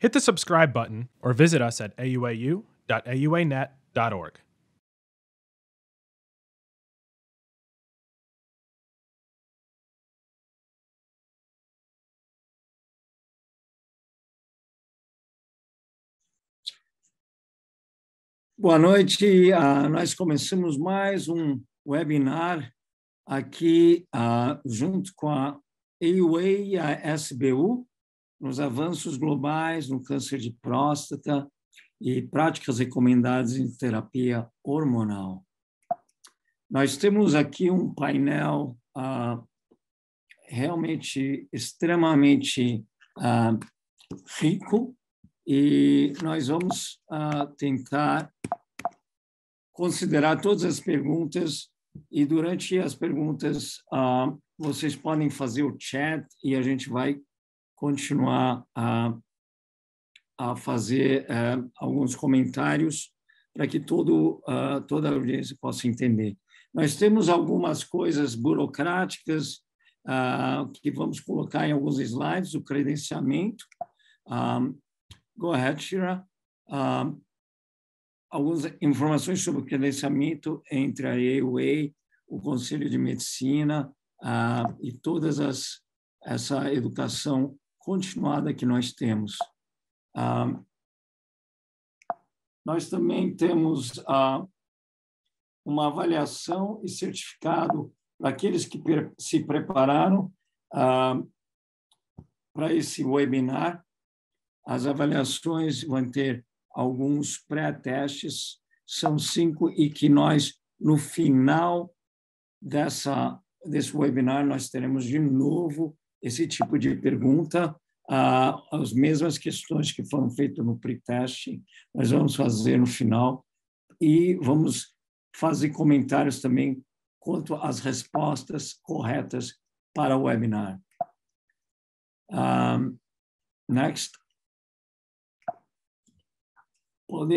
Hit the subscribe button or visit us at auau.auanet.org. Boa noite, nós começamos mais um webinar aqui junto com a AUA e a SBU, nos avanços globais no câncer de próstata e práticas recomendadas em terapia hormonal. Nós temos aqui um painel realmente extremamente rico e nós vamos tentar considerar todas as perguntas e durante as perguntas vocês podem fazer o chat e a gente vai continuar a fazer alguns comentários para que toda a audiência possa entender. Nós temos algumas coisas burocráticas que vamos colocar em alguns slides, o credenciamento. Go ahead, Shira. Algumas informações sobre o credenciamento entre a AUA, o Conselho de Medicina e essa educação continuada que nós temos. Nós também temos uma avaliação e certificado para aqueles que se prepararam para esse webinar. As avaliações vão ter alguns pré-testes, são 5, e que nós, no final desse webinar, nós teremos de novo esse tipo de pergunta, as mesmas questões que foram feitas no pré-teste, nós vamos fazer no final, e vamos fazer comentários também quanto às respostas corretas para o webinar. Next.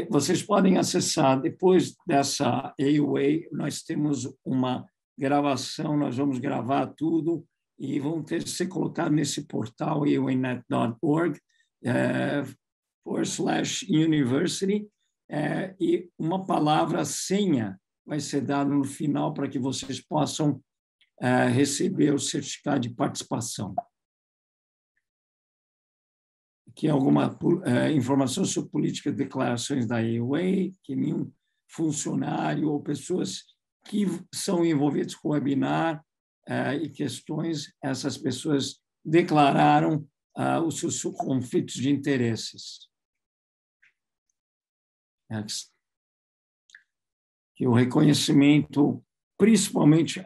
Vocês podem acessar, depois dessa AUA, nós temos uma gravação, nós vamos gravar tudo e vão ter que ser colocado nesse portal auanet.org /university e uma palavra senha vai ser dada no final para que vocês possam receber o certificado de participação. Aqui alguma informação sobre política de declarações da AUA, que nenhum funcionário ou pessoas que são envolvidos com o webinar e questões, essas pessoas declararam os seus conflitos de interesses. Next. Que o reconhecimento, principalmente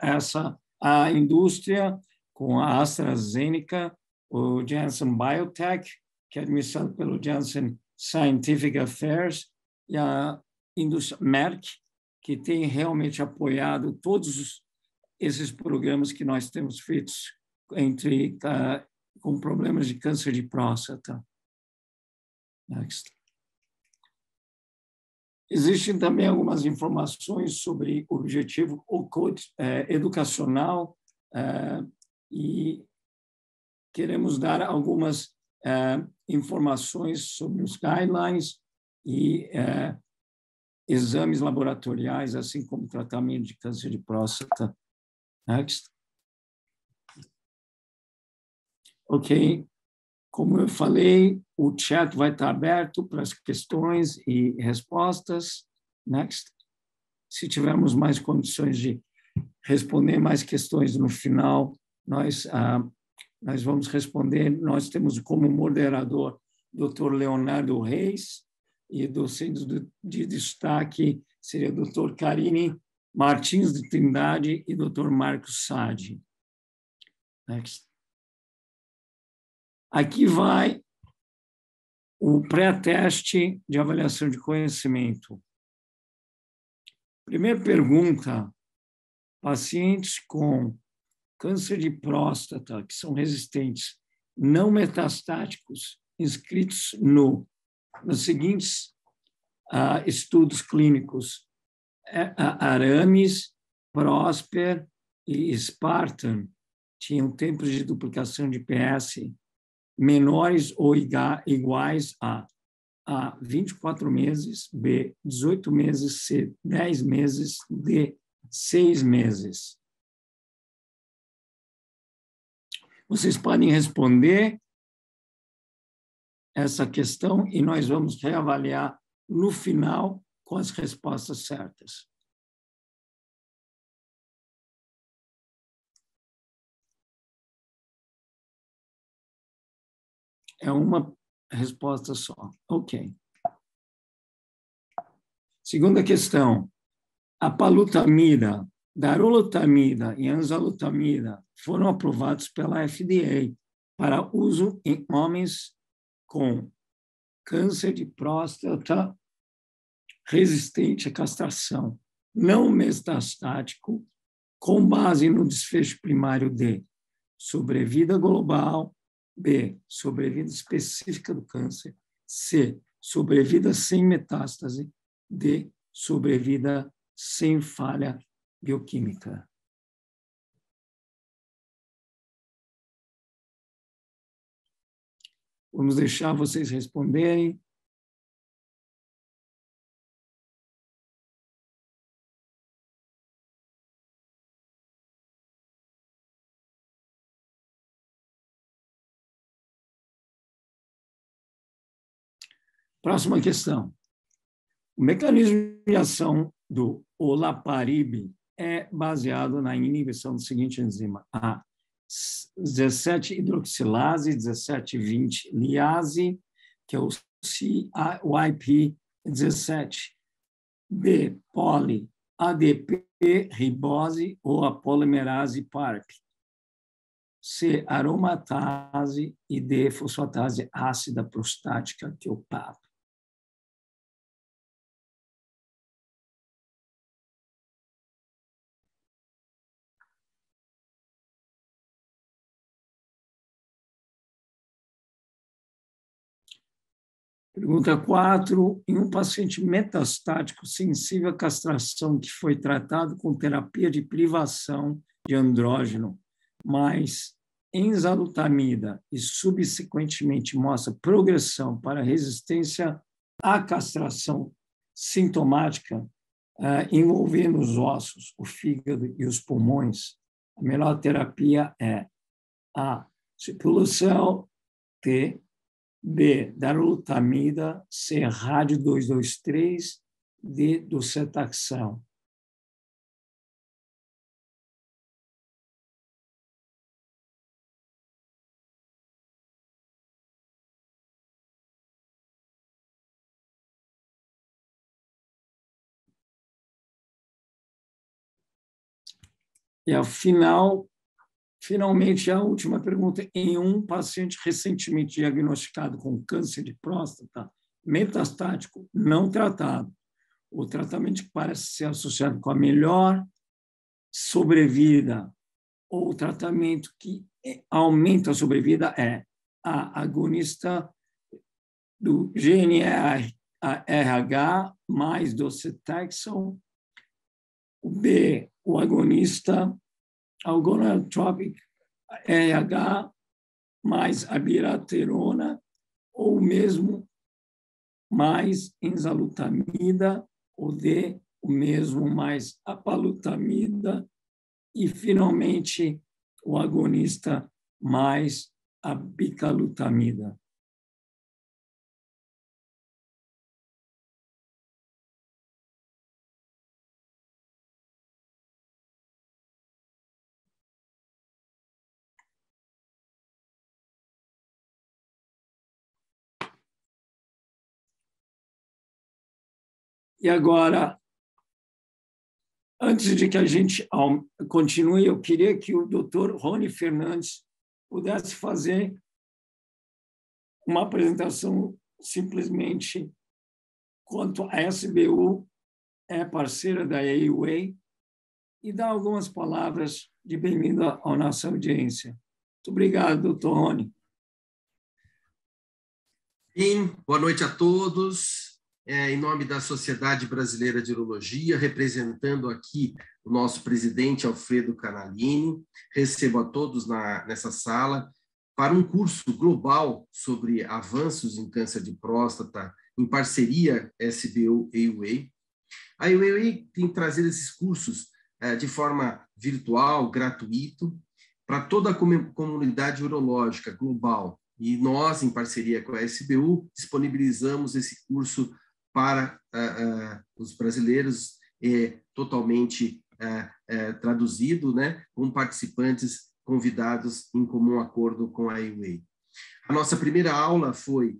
a indústria, com a AstraZeneca, o Janssen Biotech, que é administrado pelo Janssen Scientific Affairs, e a indústria Merck, que tem realmente apoiado todos esses programas que nós temos feitos com problemas de câncer de próstata. Next. Existem também algumas informações sobre o objetivo educacional e queremos dar algumas informações sobre os guidelines e exames laboratoriais, assim como tratamento de câncer de próstata. Next. Ok. Como eu falei, o chat vai estar aberto para as questões e respostas. Next. Se tivermos mais condições de responder mais questões no final, nós vamos responder. Nós temos como moderador o Dr. Leonardo Reis e docentes de destaque seria o Dr. Karine Martins de Trindade e Dr. Marcos Sade. Next. Aqui vai o pré-teste de avaliação de conhecimento. Primeira pergunta: pacientes com câncer de próstata, que são resistentes, não metastáticos, inscritos nos seguintes estudos clínicos: Aramis, Prosper e Spartan, tinham tempos de duplicação de PS menores ou iguais a 24 meses, B, 18 meses, C, 10 meses, D, 6 meses. Vocês podem responder essa questão e nós vamos reavaliar no final com as respostas certas. É uma resposta só. Ok. Segunda questão. A palutamida, darolutamida e enzalutamida foram aprovados pela FDA para uso em homens com câncer de próstata resistente à castração, não metastático, com base no desfecho primário de sobrevida global, B, sobrevida específica do câncer, C, sobrevida sem metástase, D, sobrevida sem falha bioquímica. Vamos deixar vocês responderem. Próxima questão. O mecanismo de ação do olaparib é baseado na inibição do seguinte enzima: A, 17-hidroxilase, 17-20-liase, que é o CYP17. B, poli, ADP, ribose ou a polimerase PARP. C, aromatase e D, fosfatase ácida prostática, que é o PAP. Pergunta 4. Em um paciente metastático sensível à castração que foi tratado com terapia de privação de andrógeno, mais enzalutamida e subsequentemente mostra progressão para resistência à castração sintomática, envolvendo os ossos, o fígado e os pulmões, a melhor terapia é A, cipulocel, T, B, darolutamida, C, rádio 223, D, docetaxel. E, ao final, finalmente, a última pergunta. Em um paciente recentemente diagnosticado com câncer de próstata metastático não tratado, o tratamento que parece ser associado com a melhor sobrevida ou o tratamento que aumenta a sobrevida é a agonista do GnRH mais docetaxel, o B, o agonista algonotropic RH mais abiraterona, ou mesmo mais enzalutamida, ou D, o mesmo mais apalutamida, e, finalmente, o agonista mais abicalutamida. E agora, antes de que a gente continue, eu queria que o Dr. Rony Fernandes pudesse fazer uma apresentação simplesmente quanto a SBU é parceira da AUA e dar algumas palavras de bem-vindo à nossa audiência. Muito obrigado, doutor Rony. Sim, boa noite a todos. Em nome da Sociedade Brasileira de Urologia, representando aqui o nosso presidente Alfredo Canalini, recebo a todos nessa sala para um curso global sobre avanços em câncer de próstata, em parceria SBU-AUA. A AUA tem trazido esses cursos de forma virtual, gratuito, para toda a comunidade urológica global. E nós, em parceria com a SBU, disponibilizamos esse curso para os brasileiros, totalmente traduzido, né, com participantes convidados em comum acordo com a AUA. A nossa primeira aula foi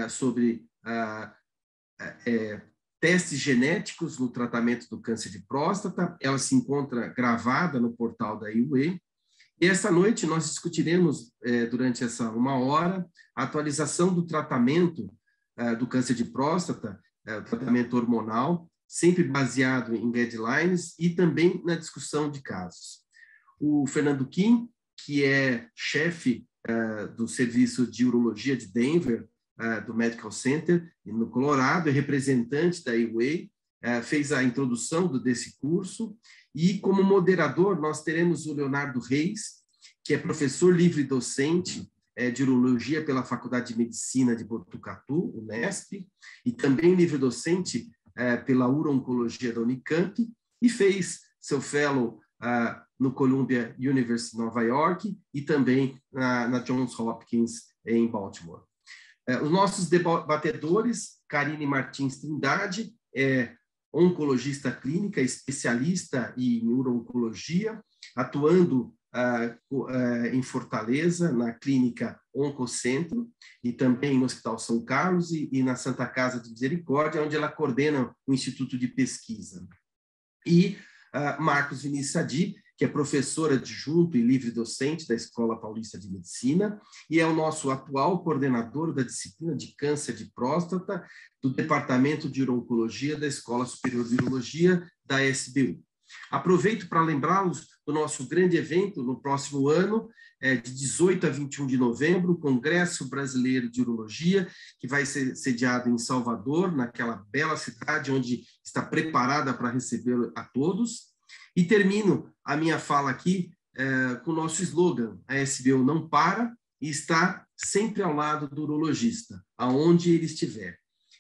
sobre testes genéticos no tratamento do câncer de próstata. Ela se encontra gravada no portal da AUA. E esta noite nós discutiremos, durante essa 1 hora, a atualização do tratamento do câncer de próstata, o tratamento hormonal, sempre baseado em guidelines e também na discussão de casos. O Fernando Kim, que é chefe do Serviço de Urologia de Denver, do Medical Center, no Colorado, é representante da AUA, fez a introdução desse curso, e como moderador nós teremos o Leonardo Reis, que é professor livre-docente de urologia pela Faculdade de Medicina de Botucatu, Unesp, e também livre-docente pela Uro-Oncologia da Unicamp, e fez seu fellow no Columbia University, Nova York, e também na Johns Hopkins, em Baltimore. Os nossos debatedores, Karine Martins Trindade, oncologista clínica, especialista em uro-oncologia, atuando em Fortaleza, na clínica Oncocentro, e também no Hospital São Carlos e na Santa Casa de Misericórdia, onde ela coordena o Instituto de Pesquisa. E Marcos Vinícius Sadi, que é professor adjunto e livre-docente da Escola Paulista de Medicina, e é o nosso atual coordenador da disciplina de câncer de próstata do Departamento de Urologia da Escola Superior de Urologia da SBU. Aproveito para lembrá-los do nosso grande evento no próximo ano, de 18 a 21 de novembro, o Congresso Brasileiro de Urologia, que vai ser sediado em Salvador, naquela bela cidade onde está preparada para receber a todos. E termino a minha fala aqui com o nosso slogan: a SBU não para e está sempre ao lado do urologista, aonde ele estiver.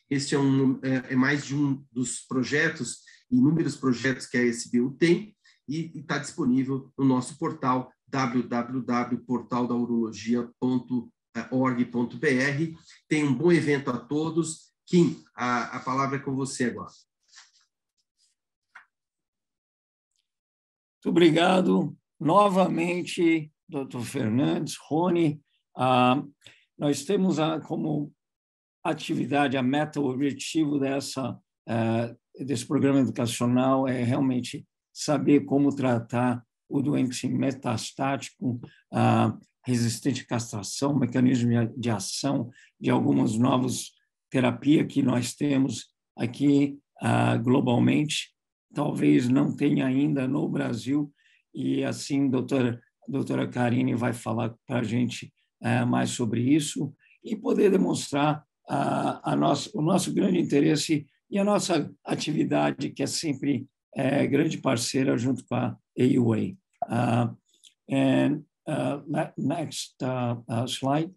Este é mais de um dos projetos, inúmeros projetos que a SBU tem, e está disponível no nosso portal www.portaldaurologia.org.br. Tem um bom evento a todos. Kim, a palavra é com você agora. Muito obrigado novamente, Dr. Fernandes, Rony. Nós temos como atividade, a meta, o objetivo desse programa educacional é realmente saber como tratar o doente metastático, resistente à castração, mecanismo de ação de algumas novas terapias que nós temos aqui globalmente. Talvez não tenha ainda no Brasil, e assim doutora Karine vai falar para a gente mais sobre isso e poder demonstrar o nosso grande interesse e a nossa atividade, que é sempre grande parceira junto com a AUA. Next slide.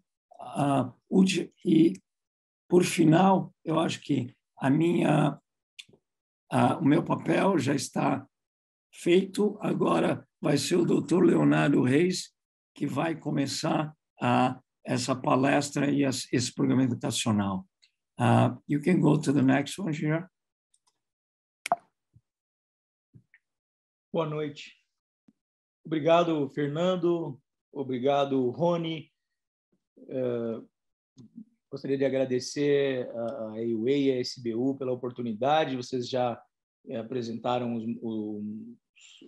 E, por final, eu acho que o meu papel já está feito. Agora vai ser o Dr. Leonardo Reis que vai começar essa palestra e esse programa educacional. You can go to the next one here. Boa noite. Obrigado, Fernando. Obrigado, Rony. Gostaria de agradecer a AUA e a SBU pela oportunidade. Vocês já apresentaram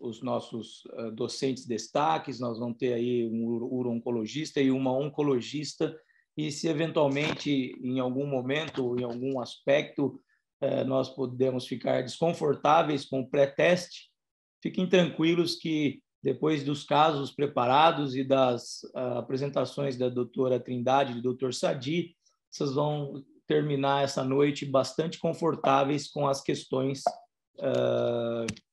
os nossos docentes destaques. Nós vamos ter aí um uro-oncologista e uma oncologista. E se eventualmente, em algum momento, em algum aspecto, nós podemos ficar desconfortáveis com o pré-teste, fiquem tranquilos que depois dos casos preparados e das apresentações da doutora Trindade e do doutor Sadi, vocês vão terminar essa noite bastante confortáveis com as questões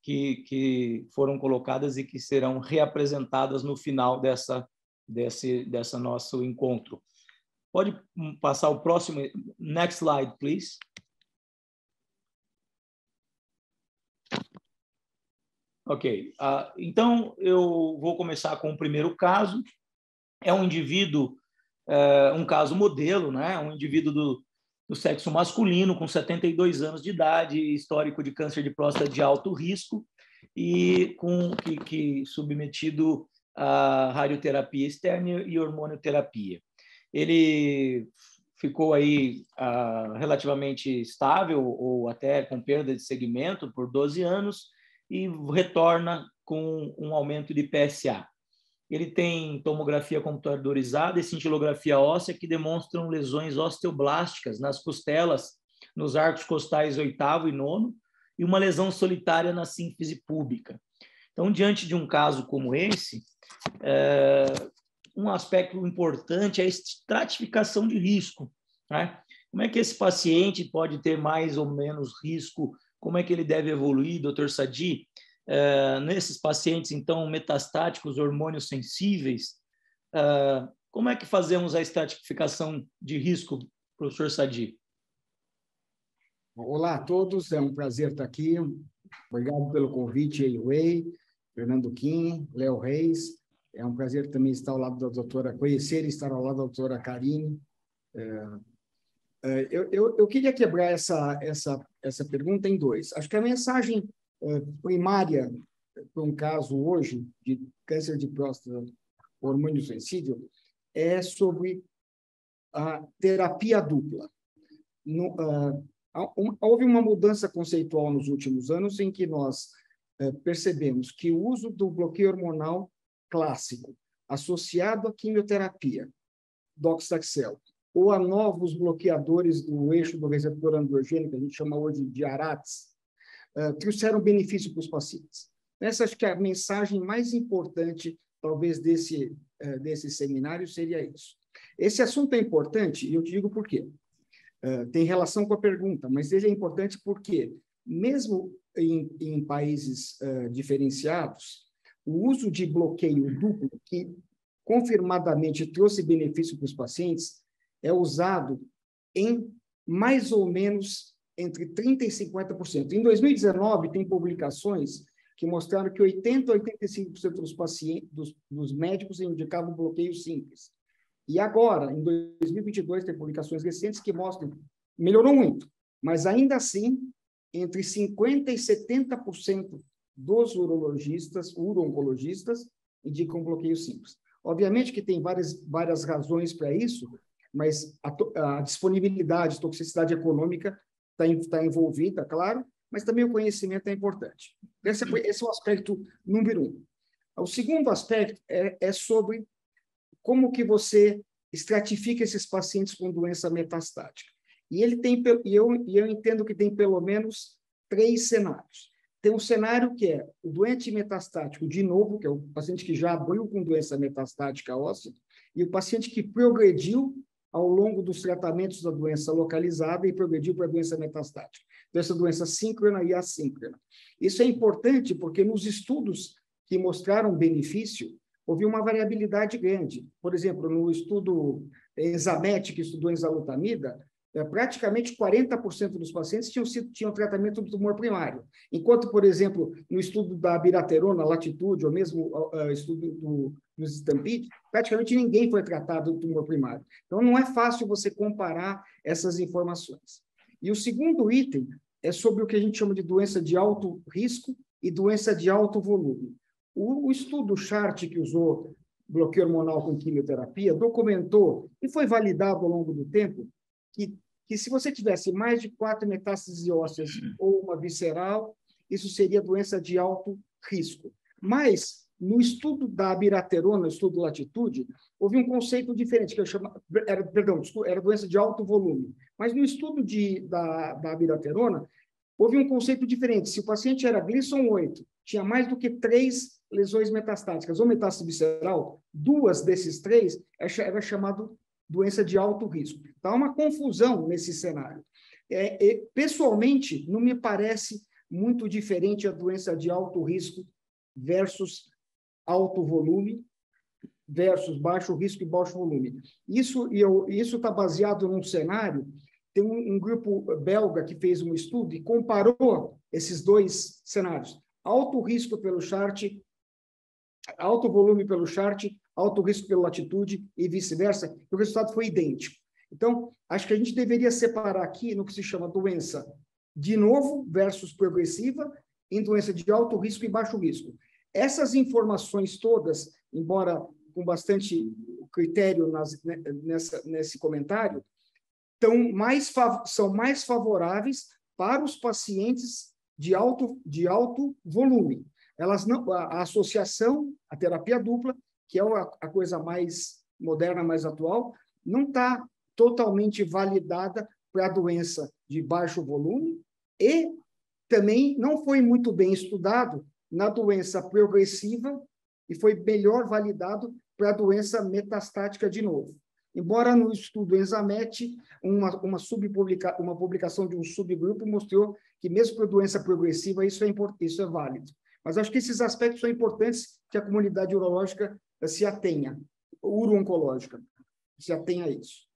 que foram colocadas e que serão reapresentadas no final dessa dessa nosso encontro. Pode passar o próximo. Next slide, please. Ok. Então, eu vou começar com o primeiro caso. É um indivíduo, um caso modelo, né? Um indivíduo do sexo masculino, com 72 anos de idade, histórico de câncer de próstata de alto risco e que submetido a radioterapia externa e hormonioterapia. Ele ficou aí relativamente estável ou até com perda de segmento por 12 anos e retorna com um aumento de PSA. Ele tem tomografia computadorizada e cintilografia óssea que demonstram lesões osteoblásticas nas costelas, nos arcos costais 8º e 9º, e uma lesão solitária na sínfise púbica. Então, diante de um caso como esse, um aspecto importante é a estratificação de risco, né? Como é que esse paciente pode ter mais ou menos risco? Como é que ele deve evoluir, doutor Sadi? Nesses pacientes, então, metastáticos, hormônios sensíveis, como é que fazemos a estratificação de risco, professor Sadi? Olá a todos, é um prazer estar aqui. Obrigado pelo convite, AUA, Fernando Kim, Léo Reis. É um prazer também estar ao lado da doutora, conhecer e estar ao lado da doutora Karine. Eu queria quebrar essa pergunta em dois. Acho que a mensagem primária para um caso hoje de câncer de próstata hormônio sensível é sobre a terapia dupla. Houve uma mudança conceitual nos últimos anos em que nós percebemos que o uso do bloqueio hormonal clássico associado à quimioterapia, doxaxel, ou a novos bloqueadores do eixo do receptor androgênico, que a gente chama hoje de ARATs, trouxeram benefício para os pacientes. Essa acho que a mensagem mais importante, talvez, desse seminário seria isso. Esse assunto é importante, e eu te digo por quê. Tem relação com a pergunta, mas ele é importante porque, mesmo em países diferenciados, o uso de bloqueio duplo, que confirmadamente trouxe benefício para os pacientes, é usado em mais ou menos entre 30% e 50%. Em 2019, tem publicações que mostraram que 80% a 85% dos pacientes, dos médicos indicavam bloqueio simples. E agora, em 2022, tem publicações recentes que mostram que melhorou muito, mas ainda assim, entre 50% e 70% dos uro-oncologistas indicam bloqueio simples. Obviamente que tem várias razões para isso, mas a disponibilidade, toxicidade econômica está envolvida, claro, mas também o conhecimento é importante. Esse é o aspecto número 1. O segundo aspecto é sobre como que você estratifica esses pacientes com doença metastática. E eu entendo que tem pelo menos 3 cenários. Tem um cenário que é o doente metastático, de novo, que é o paciente que já abriu com doença metastática óssea, e o paciente que progrediu ao longo dos tratamentos da doença localizada e progrediu para a doença metastática. Então, essa doença síncrona e assíncrona. Isso é importante porque nos estudos que mostraram benefício, houve uma variabilidade grande. Por exemplo, no estudo Examet, que estudou enzalutamida, praticamente 40% dos pacientes tinham tratamento do tumor primário. Enquanto, por exemplo, no estudo da abiraterona, latitude, ou mesmo estudo dos Stampede, praticamente ninguém foi tratado do tumor primário. Então, não é fácil você comparar essas informações. E o segundo item é sobre o que a gente chama de doença de alto risco e doença de alto volume. O estudo Chart, que usou bloqueio hormonal com quimioterapia, documentou, e foi validado ao longo do tempo, que se você tivesse mais de 4 metástases ósseas ou uma visceral, isso seria doença de alto risco. Mas, no estudo da abiraterona, no estudo Latitude, houve um conceito diferente, que eu chamo, era doença de alto volume. Mas no estudo da abiraterona, houve um conceito diferente. Se o paciente era Gleason 8, tinha mais do que 3 lesões metastáticas ou metástase visceral, 2 desses 3 era chamado doença de alto risco. Então, há uma confusão nesse cenário. Pessoalmente, não me parece muito diferente a doença de alto risco versus alto volume, versus baixo risco e baixo volume. Isso está baseado num cenário. Tem um grupo belga que fez um estudo e comparou esses dois cenários: alto risco pelo chart, alto volume pelo chart, alto risco pela latitude e vice-versa, e o resultado foi idêntico. Então, acho que a gente deveria separar aqui no que se chama doença de novo versus progressiva, em doença de alto risco e baixo risco. Essas informações todas, embora com bastante critério nesse comentário, são mais favoráveis para os pacientes de alto volume. A associação, a terapia dupla, que é a coisa mais moderna, mais atual, não está totalmente validada para a doença de baixo volume e também não foi muito bem estudado na doença progressiva e foi melhor validado para a doença metastática de novo. Embora no estudo ENZAMET, uma publicação de um subgrupo mostrou que mesmo para a doença progressiva isso é válido. Mas acho que esses aspectos são importantes que a comunidade urológica se atenha, uro-oncológica, se atenha a isso.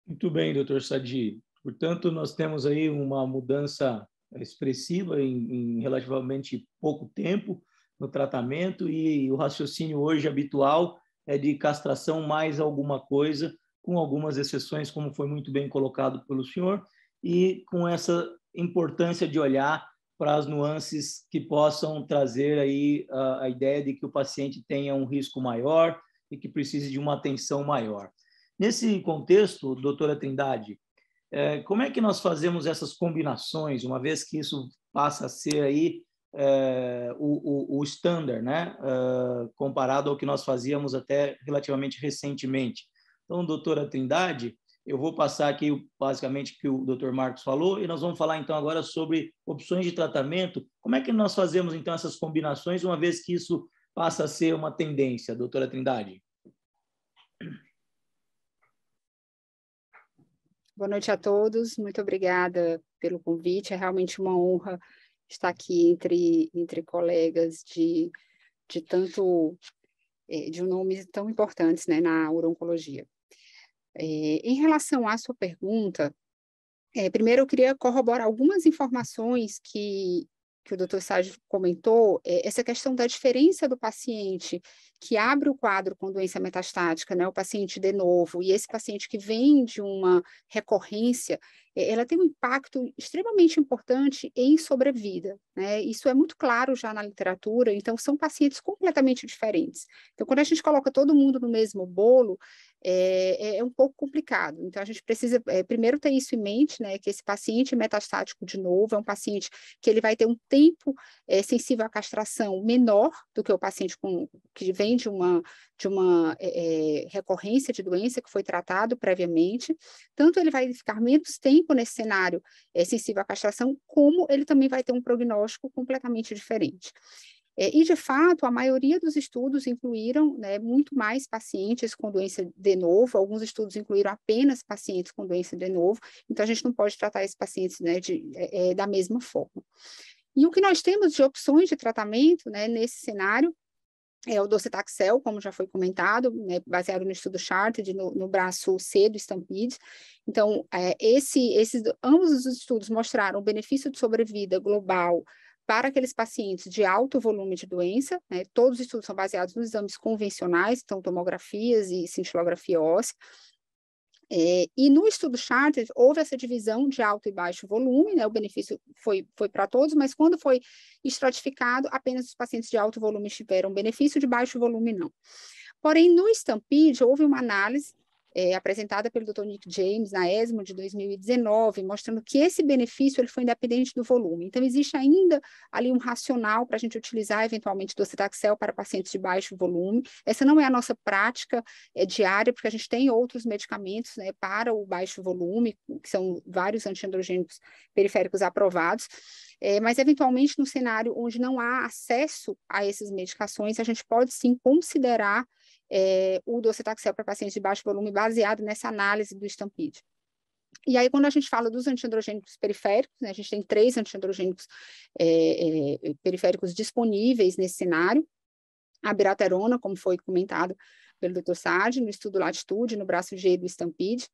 Muito bem, doutor Sadi. Portanto, nós temos aí uma mudança expressiva em relativamente pouco tempo no tratamento, e o raciocínio hoje habitual é de castração mais alguma coisa, com algumas exceções, como foi muito bem colocado pelo senhor, e com essa importância de olhar para as nuances que possam trazer aí a ideia de que o paciente tenha um risco maior e que precise de uma atenção maior. Nesse contexto, doutora Trindade, como é que nós fazemos essas combinações, uma vez que isso passa a ser aí o standard, né? Comparado ao que nós fazíamos até relativamente recentemente? Então, doutora Trindade, eu vou passar aqui basicamente o que o doutor Marcos falou, e nós vamos falar então agora sobre opções de tratamento. Como é que nós fazemos então essas combinações, uma vez que isso passa a ser uma tendência, doutora Trindade? Boa noite a todos, muito obrigada pelo convite, é realmente uma honra estar aqui entre colegas de nomes tão importantes, né, na uro-oncologia. Em relação à sua pergunta, primeiro eu queria corroborar algumas informações que o doutor Sérgio comentou, essa questão da diferença do paciente que abre o quadro com doença metastática, né, o paciente de novo, e esse paciente que vem de uma recorrência, ela tem um impacto extremamente importante em sobrevida, né? Isso é muito claro já na literatura, então são pacientes completamente diferentes. Então, quando a gente coloca todo mundo no mesmo bolo, é um pouco complicado. Então, a gente precisa, primeiro, ter isso em mente, né, que esse paciente metastático, de novo, é um paciente que ele vai ter um tempo sensível à castração menor do que o paciente que vem de uma recorrência de doença que foi tratado previamente. Tanto ele vai ficar menos tempo nesse cenário sensível à castração, como ele também vai ter um prognóstico completamente diferente. E, de fato, a maioria dos estudos incluíram, né, muito mais pacientes com doença de novo, alguns estudos incluíram apenas pacientes com doença de novo, então a gente não pode tratar esses pacientes, né, da mesma forma. E o que nós temos de opções de tratamento, né, nesse cenário é o docetaxel, como já foi comentado, né, baseado no estudo Charted, no braço C do STAMPEDE. Então, ambos os estudos mostraram o benefício de sobrevida global para aqueles pacientes de alto volume de doença, né? Todos os estudos são baseados nos exames convencionais, então tomografias e cintilografia óssea. E no estudo Charted, houve essa divisão de alto e baixo volume, né? O benefício foi para todos, mas quando foi estratificado, apenas os pacientes de alto volume tiveram benefício, de baixo volume não. Porém, no STAMPEDE, houve uma análise apresentada pelo Dr. Nick James na ESMO de 2019, mostrando que esse benefício ele foi independente do volume. Então, existe ainda ali um racional para a gente utilizar, eventualmente, docetaxel para pacientes de baixo volume. Essa não é a nossa prática diária, porque a gente tem outros medicamentos, né, para o baixo volume, que são vários antiandrogênicos periféricos aprovados. Mas, eventualmente, no cenário onde não há acesso a essas medicações, a gente pode, sim, considerar o docetaxel para pacientes de baixo volume baseado nessa análise do STAMPEDE. E aí, quando a gente fala dos antiandrogênicos periféricos, né, a gente tem 3 antiandrogênicos periféricos disponíveis nesse cenário. A abiraterona, como foi comentado pelo Dr. Saad, no estudo Latitude, no braço G do Stampede,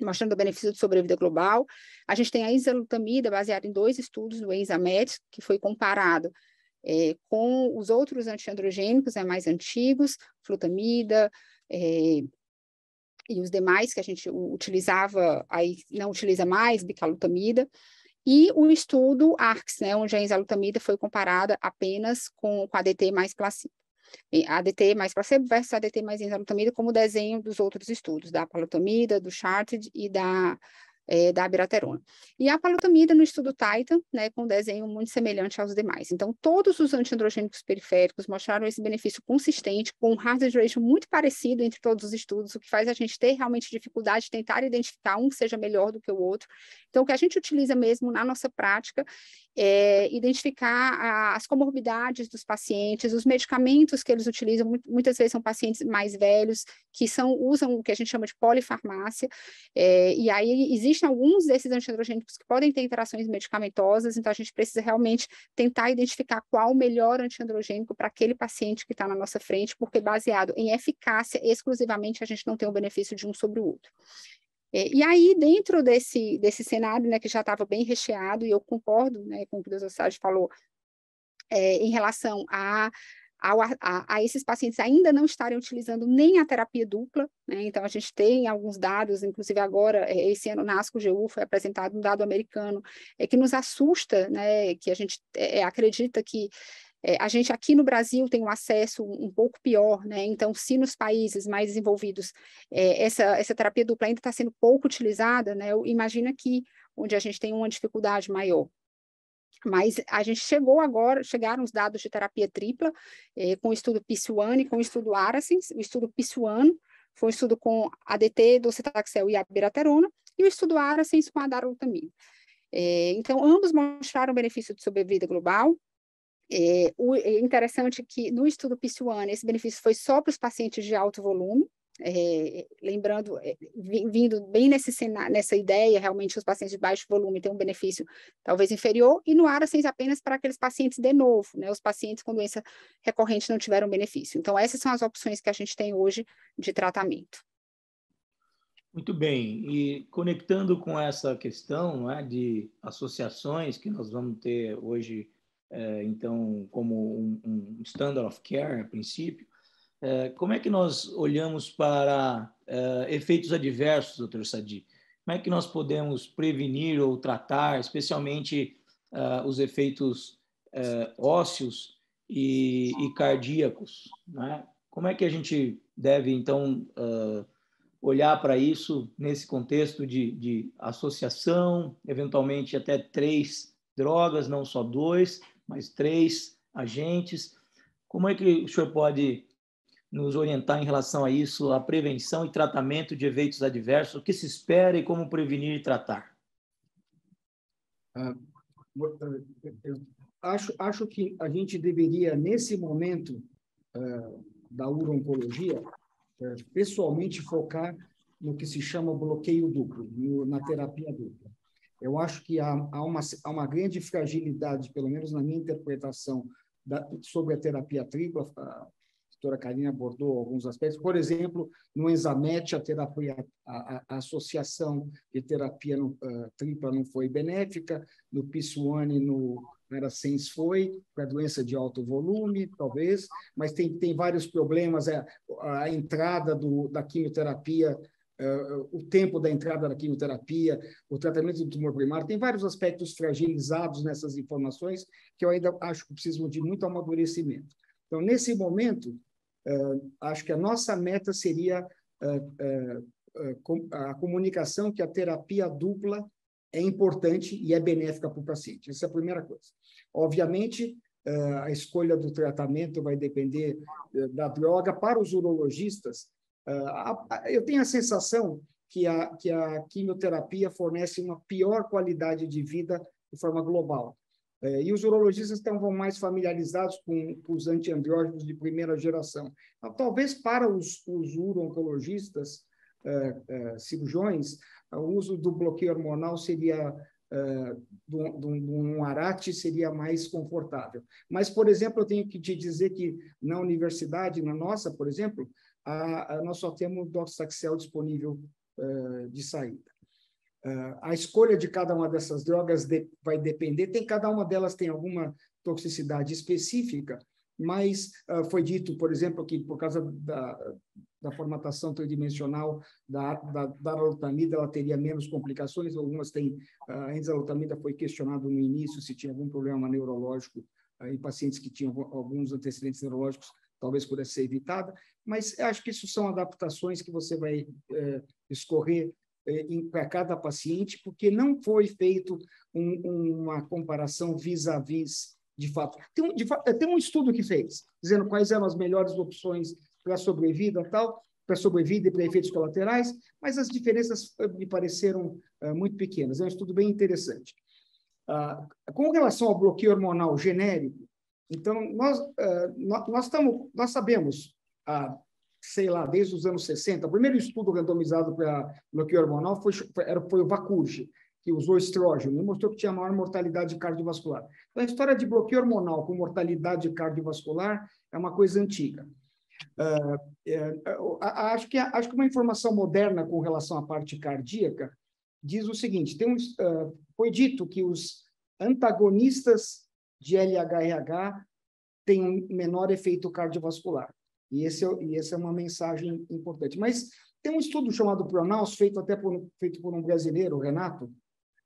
mostrando o benefício de sobrevida global. A gente tem a enzalutamida, baseada em 2 estudos do Enzamet, que foi comparado com os outros antiandrogênicos mais antigos, flutamida, e os demais que a gente utilizava, aí não utiliza mais, bicalutamida, e o estudo ARCS, né, onde a enzalutamida foi comparada apenas com ADT mais placebo. ADT mais placebo versus ADT mais enzalutamida, como desenho dos outros estudos, da palutamida, do Charted e da abiraterona. E a palutamida no estudo Titan, né, com um desenho muito semelhante aos demais. Então, todos os antiandrogênicos periféricos mostraram esse benefício consistente, com um hazard ratio muito parecido entre todos os estudos, o que faz a gente ter realmente dificuldade de tentar identificar um que seja melhor do que o outro. Então, o que a gente utiliza mesmo na nossa prática é identificar as comorbidades dos pacientes, os medicamentos que eles utilizam, muitas vezes são pacientes mais velhos, que usam o que a gente chama de polifarmácia, e aí existem alguns desses antiandrogênicos que podem ter interações medicamentosas, então a gente precisa realmente tentar identificar qual o melhor antiandrogênico para aquele paciente que está na nossa frente, porque baseado em eficácia, exclusivamente a gente não tem o benefício de um sobre o outro. E aí, dentro desse cenário, né, que já estava bem recheado, e eu concordo, né, com o que o Dr. Saad falou, em relação a esses pacientes ainda não estarem utilizando nem a terapia dupla, né? Então a gente tem alguns dados, inclusive agora, esse ano na ASCO-GU foi apresentado um dado americano que nos assusta, né, que a gente acredita que a gente aqui no Brasil tem um acesso um pouco pior, né? Então, se nos países mais desenvolvidos essa terapia dupla ainda está sendo pouco utilizada, né? Imagina aqui, onde a gente tem uma dificuldade maior. Mas a gente chegaram os dados de terapia tripla, com o estudo PIS-1 e com o estudo Aracens. O estudo PIS-1 foi um estudo com ADT, docetaxel e abiraterona, e o estudo Aracens com a darolutamida. Então, ambos mostraram benefício de sobrevida global. É interessante que no estudo PIS-1 esse benefício foi só para os pacientes de alto volume, lembrando, vindo bem nessa ideia, realmente os pacientes de baixo volume têm um benefício talvez inferior, e no Aracens apenas para aqueles pacientes de novo, né, os pacientes com doença recorrente não tiveram benefício. Então, essas são as opções que a gente tem hoje de tratamento. Muito bem, e conectando com essa questão, não é, de associações que nós vamos ter hoje, então, como um standard of care, a princípio, como é que nós olhamos para efeitos adversos, doutor Saad? Como é que nós podemos prevenir ou tratar, especialmente os efeitos ósseos e cardíacos, né? Como é que a gente deve, então, olhar para isso nesse contexto de associação, eventualmente até 3 drogas, não só 2, mas 3 agentes? Como é que o senhor pode nos orientar em relação a isso, a prevenção e tratamento de eventos adversos, o que se espera e como prevenir e tratar? Eu acho que a gente deveria, nesse momento da uro-oncologia, pessoalmente focar no que se chama bloqueio duplo, na terapia dupla. Eu acho que há uma grande fragilidade, pelo menos na minha interpretação, sobre a terapia tripla. A doutora Karina abordou alguns aspectos. Por exemplo, no Enzamet, a associação de terapia tripla não foi benéfica, no PIS-1 no Aracens foi, para doença de alto volume, talvez, mas tem vários problemas, a entrada da quimioterapia, o tempo da entrada da quimioterapia, o tratamento do tumor primário, tem vários aspectos fragilizados nessas informações que eu ainda acho que precisam de muito amadurecimento. Então, nesse momento, acho que a nossa meta seria a comunicação que a terapia dupla é importante e é benéfica para o paciente. Essa é a primeira coisa. Obviamente, a escolha do tratamento vai depender da droga. Para os urologistas, eu tenho a sensação que a quimioterapia fornece uma pior qualidade de vida de forma global. E os urologistas estão mais familiarizados com os antiandrógenos de primeira geração. Então, talvez para os uro-oncologistas, cirurgiões, o uso do bloqueio hormonal seria, de um ARAT, seria mais confortável. Mas, por exemplo, eu tenho que te dizer que na universidade, na nossa, por exemplo, nós só temos docetaxel disponível de saída. A escolha de cada uma dessas drogas vai depender, cada uma delas tem alguma toxicidade específica, mas foi dito, por exemplo, que por causa da formatação tridimensional da darolutamida, ela teria menos complicações, algumas têm, a enzalutamida foi questionado no início se tinha algum problema neurológico em pacientes que tinham alguns antecedentes neurológicos, talvez pudesse ser evitada, mas acho que isso são adaptações que você vai escorrer para cada paciente, porque não foi feito uma comparação vis-à-vis de fato. Tem um estudo que fez, dizendo quais eram as melhores opções para sobrevida e para efeitos colaterais, mas as diferenças me pareceram muito pequenas. É um estudo bem interessante. Com relação ao bloqueio hormonal genérico, então, nós sabemos, sei lá, desde os anos 60, o primeiro estudo randomizado para bloqueio hormonal foi o Vacurge, que usou estrógeno, e mostrou que tinha maior mortalidade cardiovascular. Então, a história de bloqueio hormonal com mortalidade cardiovascular é uma coisa antiga. Acho que uma informação moderna com relação à parte cardíaca diz o seguinte, foi dito que os antagonistas de LHRH têm um menor efeito cardiovascular. E essa é uma mensagem importante. Mas tem um estudo chamado PRONOUNCE, feito por um brasileiro, Renato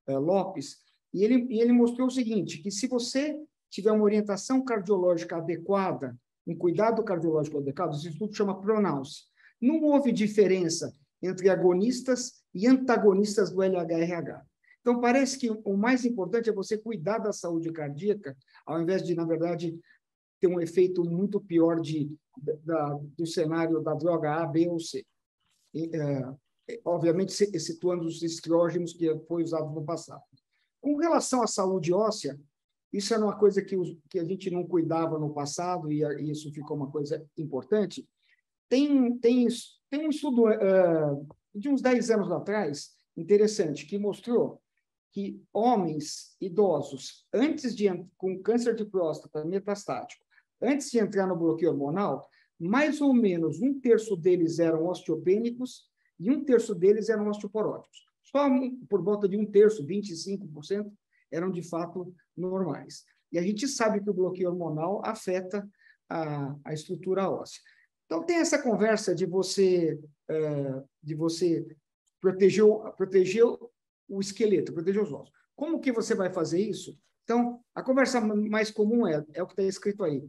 Lopes, e ele mostrou o seguinte, que se você tiver uma orientação cardiológica adequada, um cuidado cardiológico adequado, esse estudo chama PRONOUNCE, não houve diferença entre agonistas e antagonistas do LHRH. Então, parece que o mais importante é você cuidar da saúde cardíaca, ao invés de, na verdade, ter um efeito muito pior do cenário da droga A, B ou C. Obviamente, situando os estrógenos que foi usado no passado. Com relação à saúde óssea, isso era uma coisa que a gente não cuidava no passado, e isso ficou uma coisa importante. Tem um estudo de uns 10 anos atrás, interessante, que mostrou que homens idosos, com câncer de próstata metastático, antes de entrar no bloqueio hormonal, mais ou menos 1/3 deles eram osteopênicos e 1/3 deles eram osteoporóticos. Só por volta de 1/3, 25%, eram de fato normais. E a gente sabe que o bloqueio hormonal afeta a estrutura óssea. Então, tem essa conversa de você proteger o esqueleto, proteger os ossos. Como que você vai fazer isso? Então, a conversa mais comum é o que está escrito aí.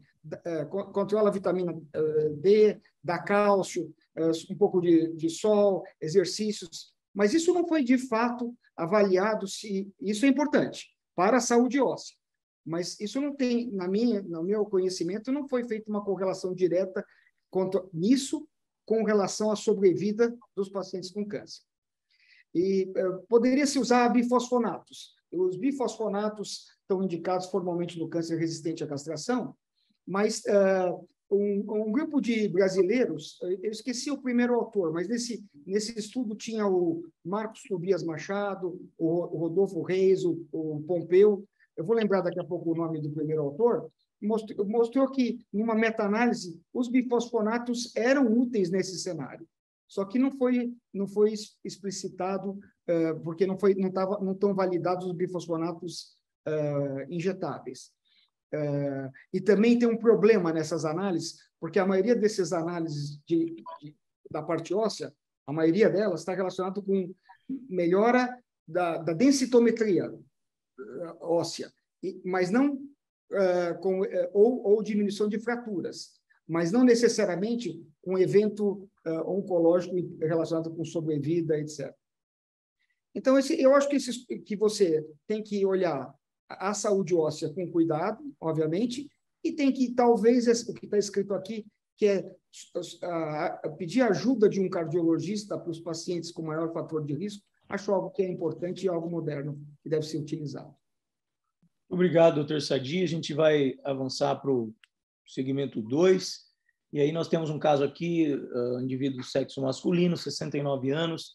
Controla a vitamina D, dá cálcio, um pouco de sol, exercícios. Mas isso não foi, de fato, avaliado se... Isso é importante para a saúde óssea. Mas isso não tem, no meu conhecimento, não foi feita uma correlação direta nisso com relação à sobrevida dos pacientes com câncer. E poderia-se usar bifosfonatos. Os bifosfonatos estão indicados formalmente no câncer resistente à castração, mas um grupo de brasileiros, eu esqueci o primeiro autor, mas nesse estudo tinha o Marcos Tobias Machado, o Rodolfo Reis, o Pompeu, eu vou lembrar daqui a pouco o nome do primeiro autor, mostrou que, numa meta-análise, os bifosfonatos eram úteis nesse cenário. Só que não foi explicitado, porque não estão validados os bifosfonatos injetáveis. E também tem um problema nessas análises, porque a maioria dessas análises da parte óssea, a maioria delas está relacionada com melhora da densitometria óssea, mas não ou diminuição de fraturas, mas não necessariamente um evento oncológico relacionado com sobrevida, etc. Então, eu acho que você tem que olhar a saúde óssea com cuidado, obviamente, e tem que, talvez, o que está escrito aqui, que é pedir ajuda de um cardiologista para os pacientes com maior fator de risco, acho algo que é importante e algo moderno que deve ser utilizado. Obrigado, doutor Sadi. A gente vai avançar para o segmento 2. E aí nós temos um caso aqui, indivíduo do sexo masculino, 69 anos,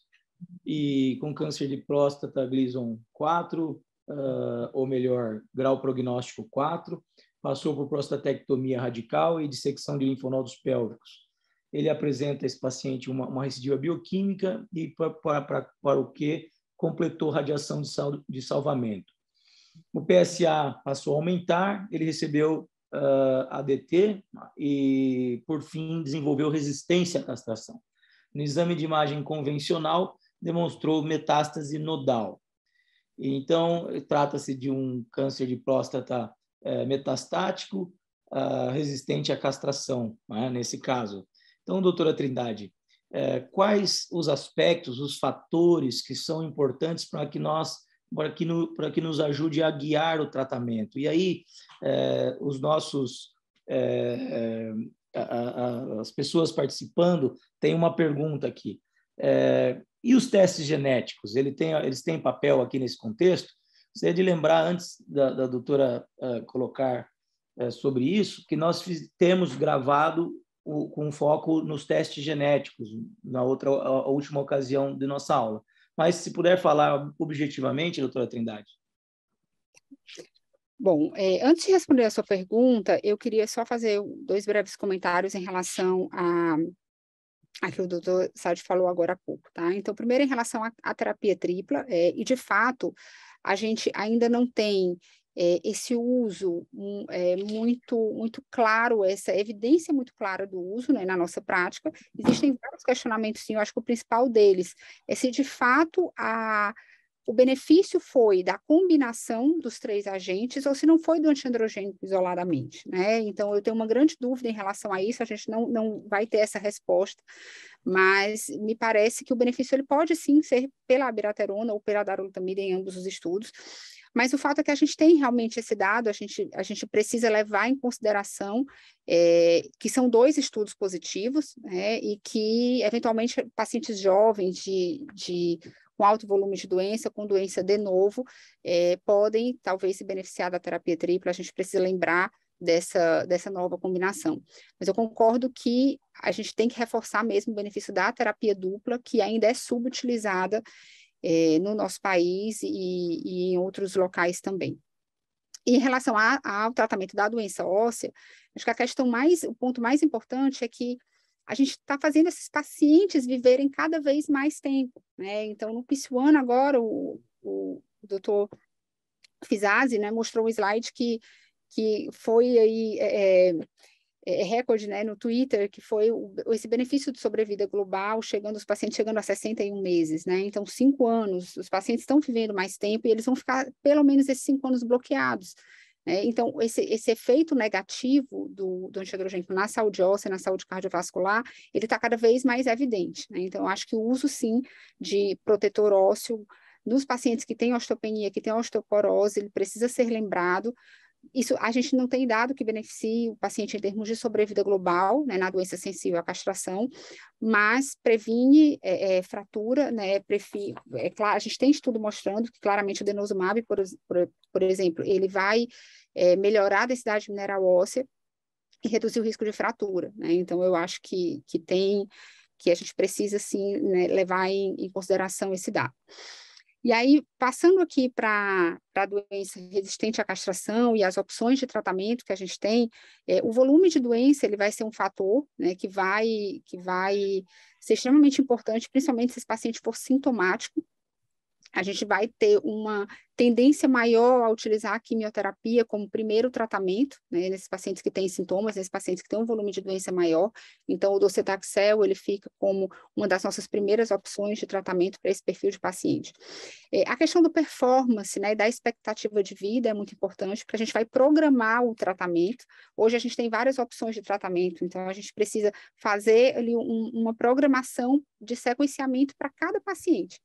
e com câncer de próstata, Gleason 4, ou melhor, grau prognóstico 4, passou por prostatectomia radical e dissecção de linfonodos pélvicos. ele apresenta esse paciente uma recidiva bioquímica e para o que completou radiação de salvamento. O PSA passou a aumentar, ele recebeu ADT e, por fim, desenvolveu resistência à castração. No exame de imagem convencional, demonstrou metástase nodal. Então, trata-se de um câncer de próstata metastático, resistente à castração, né, nesse caso. Então, doutora Trindade, quais os aspectos, os fatores que são importantes para que nos ajude a guiar o tratamento? E aí, os nossos, as pessoas participando têm uma pergunta aqui. E os testes genéticos? Eles têm papel aqui nesse contexto? Gostaria de lembrar, antes da doutora colocar sobre isso, que nós temos gravado com foco nos testes genéticos, a última ocasião de nossa aula. Mas, se puder falar objetivamente, doutora Trindade. Bom, antes de responder a sua pergunta, eu queria só fazer 2 breves comentários em relação a que o doutor Sadi falou agora há pouco, tá? Então, primeiro, em relação à terapia tripla, e de fato, a gente ainda não tem esse uso muito claro, essa evidência muito clara do uso, né, na nossa prática. Existem vários questionamentos, sim, eu acho que o principal deles é se, de fato, o benefício foi da combinação dos 3 agentes ou se não foi do antiandrogênico isoladamente, né? Então, eu tenho uma grande dúvida em relação a isso, a gente não vai ter essa resposta, mas me parece que o benefício ele pode, sim, ser pela abiraterona ou pela darolutamida em ambos os estudos. Mas o fato é que a gente tem realmente esse dado, a gente precisa levar em consideração que são 2 estudos positivos, né, e que, eventualmente, pacientes jovens com alto volume de doença, com doença de novo, podem, talvez, se beneficiar da terapia tripla. A gente precisa lembrar dessa nova combinação. Mas eu concordo que a gente tem que reforçar mesmo o benefício da terapia dupla, que ainda é subutilizada no nosso país e em outros locais também. E em relação ao tratamento da doença óssea, acho que o ponto mais importante é que a gente está fazendo esses pacientes viverem cada vez mais tempo, né? Então, no PIS-1 agora, o doutor Fizazi, né, mostrou um slide que foi aí recorde, né, no Twitter, que foi esse benefício de sobrevida global, os pacientes chegando a 61 meses, né? Então, 5 anos, os pacientes estão vivendo mais tempo e eles vão ficar pelo menos esses 5 anos bloqueados. Então, esse efeito negativo do antiandrogênico na saúde óssea, na saúde cardiovascular, ele está cada vez mais evidente, né? Então, eu acho que o uso, sim, de protetor ósseo nos pacientes que têm osteopenia, que têm osteoporose, ele precisa ser lembrado. Isso a gente não tem dado que beneficie o paciente em termos de sobrevida global, né, na doença sensível à castração, mas previne fratura, né, claro, a gente tem estudo mostrando que claramente o denosumab, por exemplo, ele vai melhorar a densidade mineral óssea e reduzir o risco de fratura, né? Então, eu acho que a gente precisa, sim, né, levar em consideração esse dado. E aí, passando aqui para a doença resistente à castração e as opções de tratamento que a gente tem, o volume de doença ele vai ser um fator, né, que vai ser extremamente importante, principalmente se esse paciente for sintomático. A gente vai ter uma tendência maior a utilizar a quimioterapia como primeiro tratamento, né, nesses pacientes que têm sintomas, nesses pacientes que têm um volume de doença maior. Então, o docetaxel, ele fica como uma das nossas primeiras opções de tratamento para esse perfil de paciente. A questão do performance, né, da expectativa de vida é muito importante, porque a gente vai programar o tratamento. Hoje, a gente tem várias opções de tratamento, então, a gente precisa fazer ali uma programação de sequenciamento para cada paciente.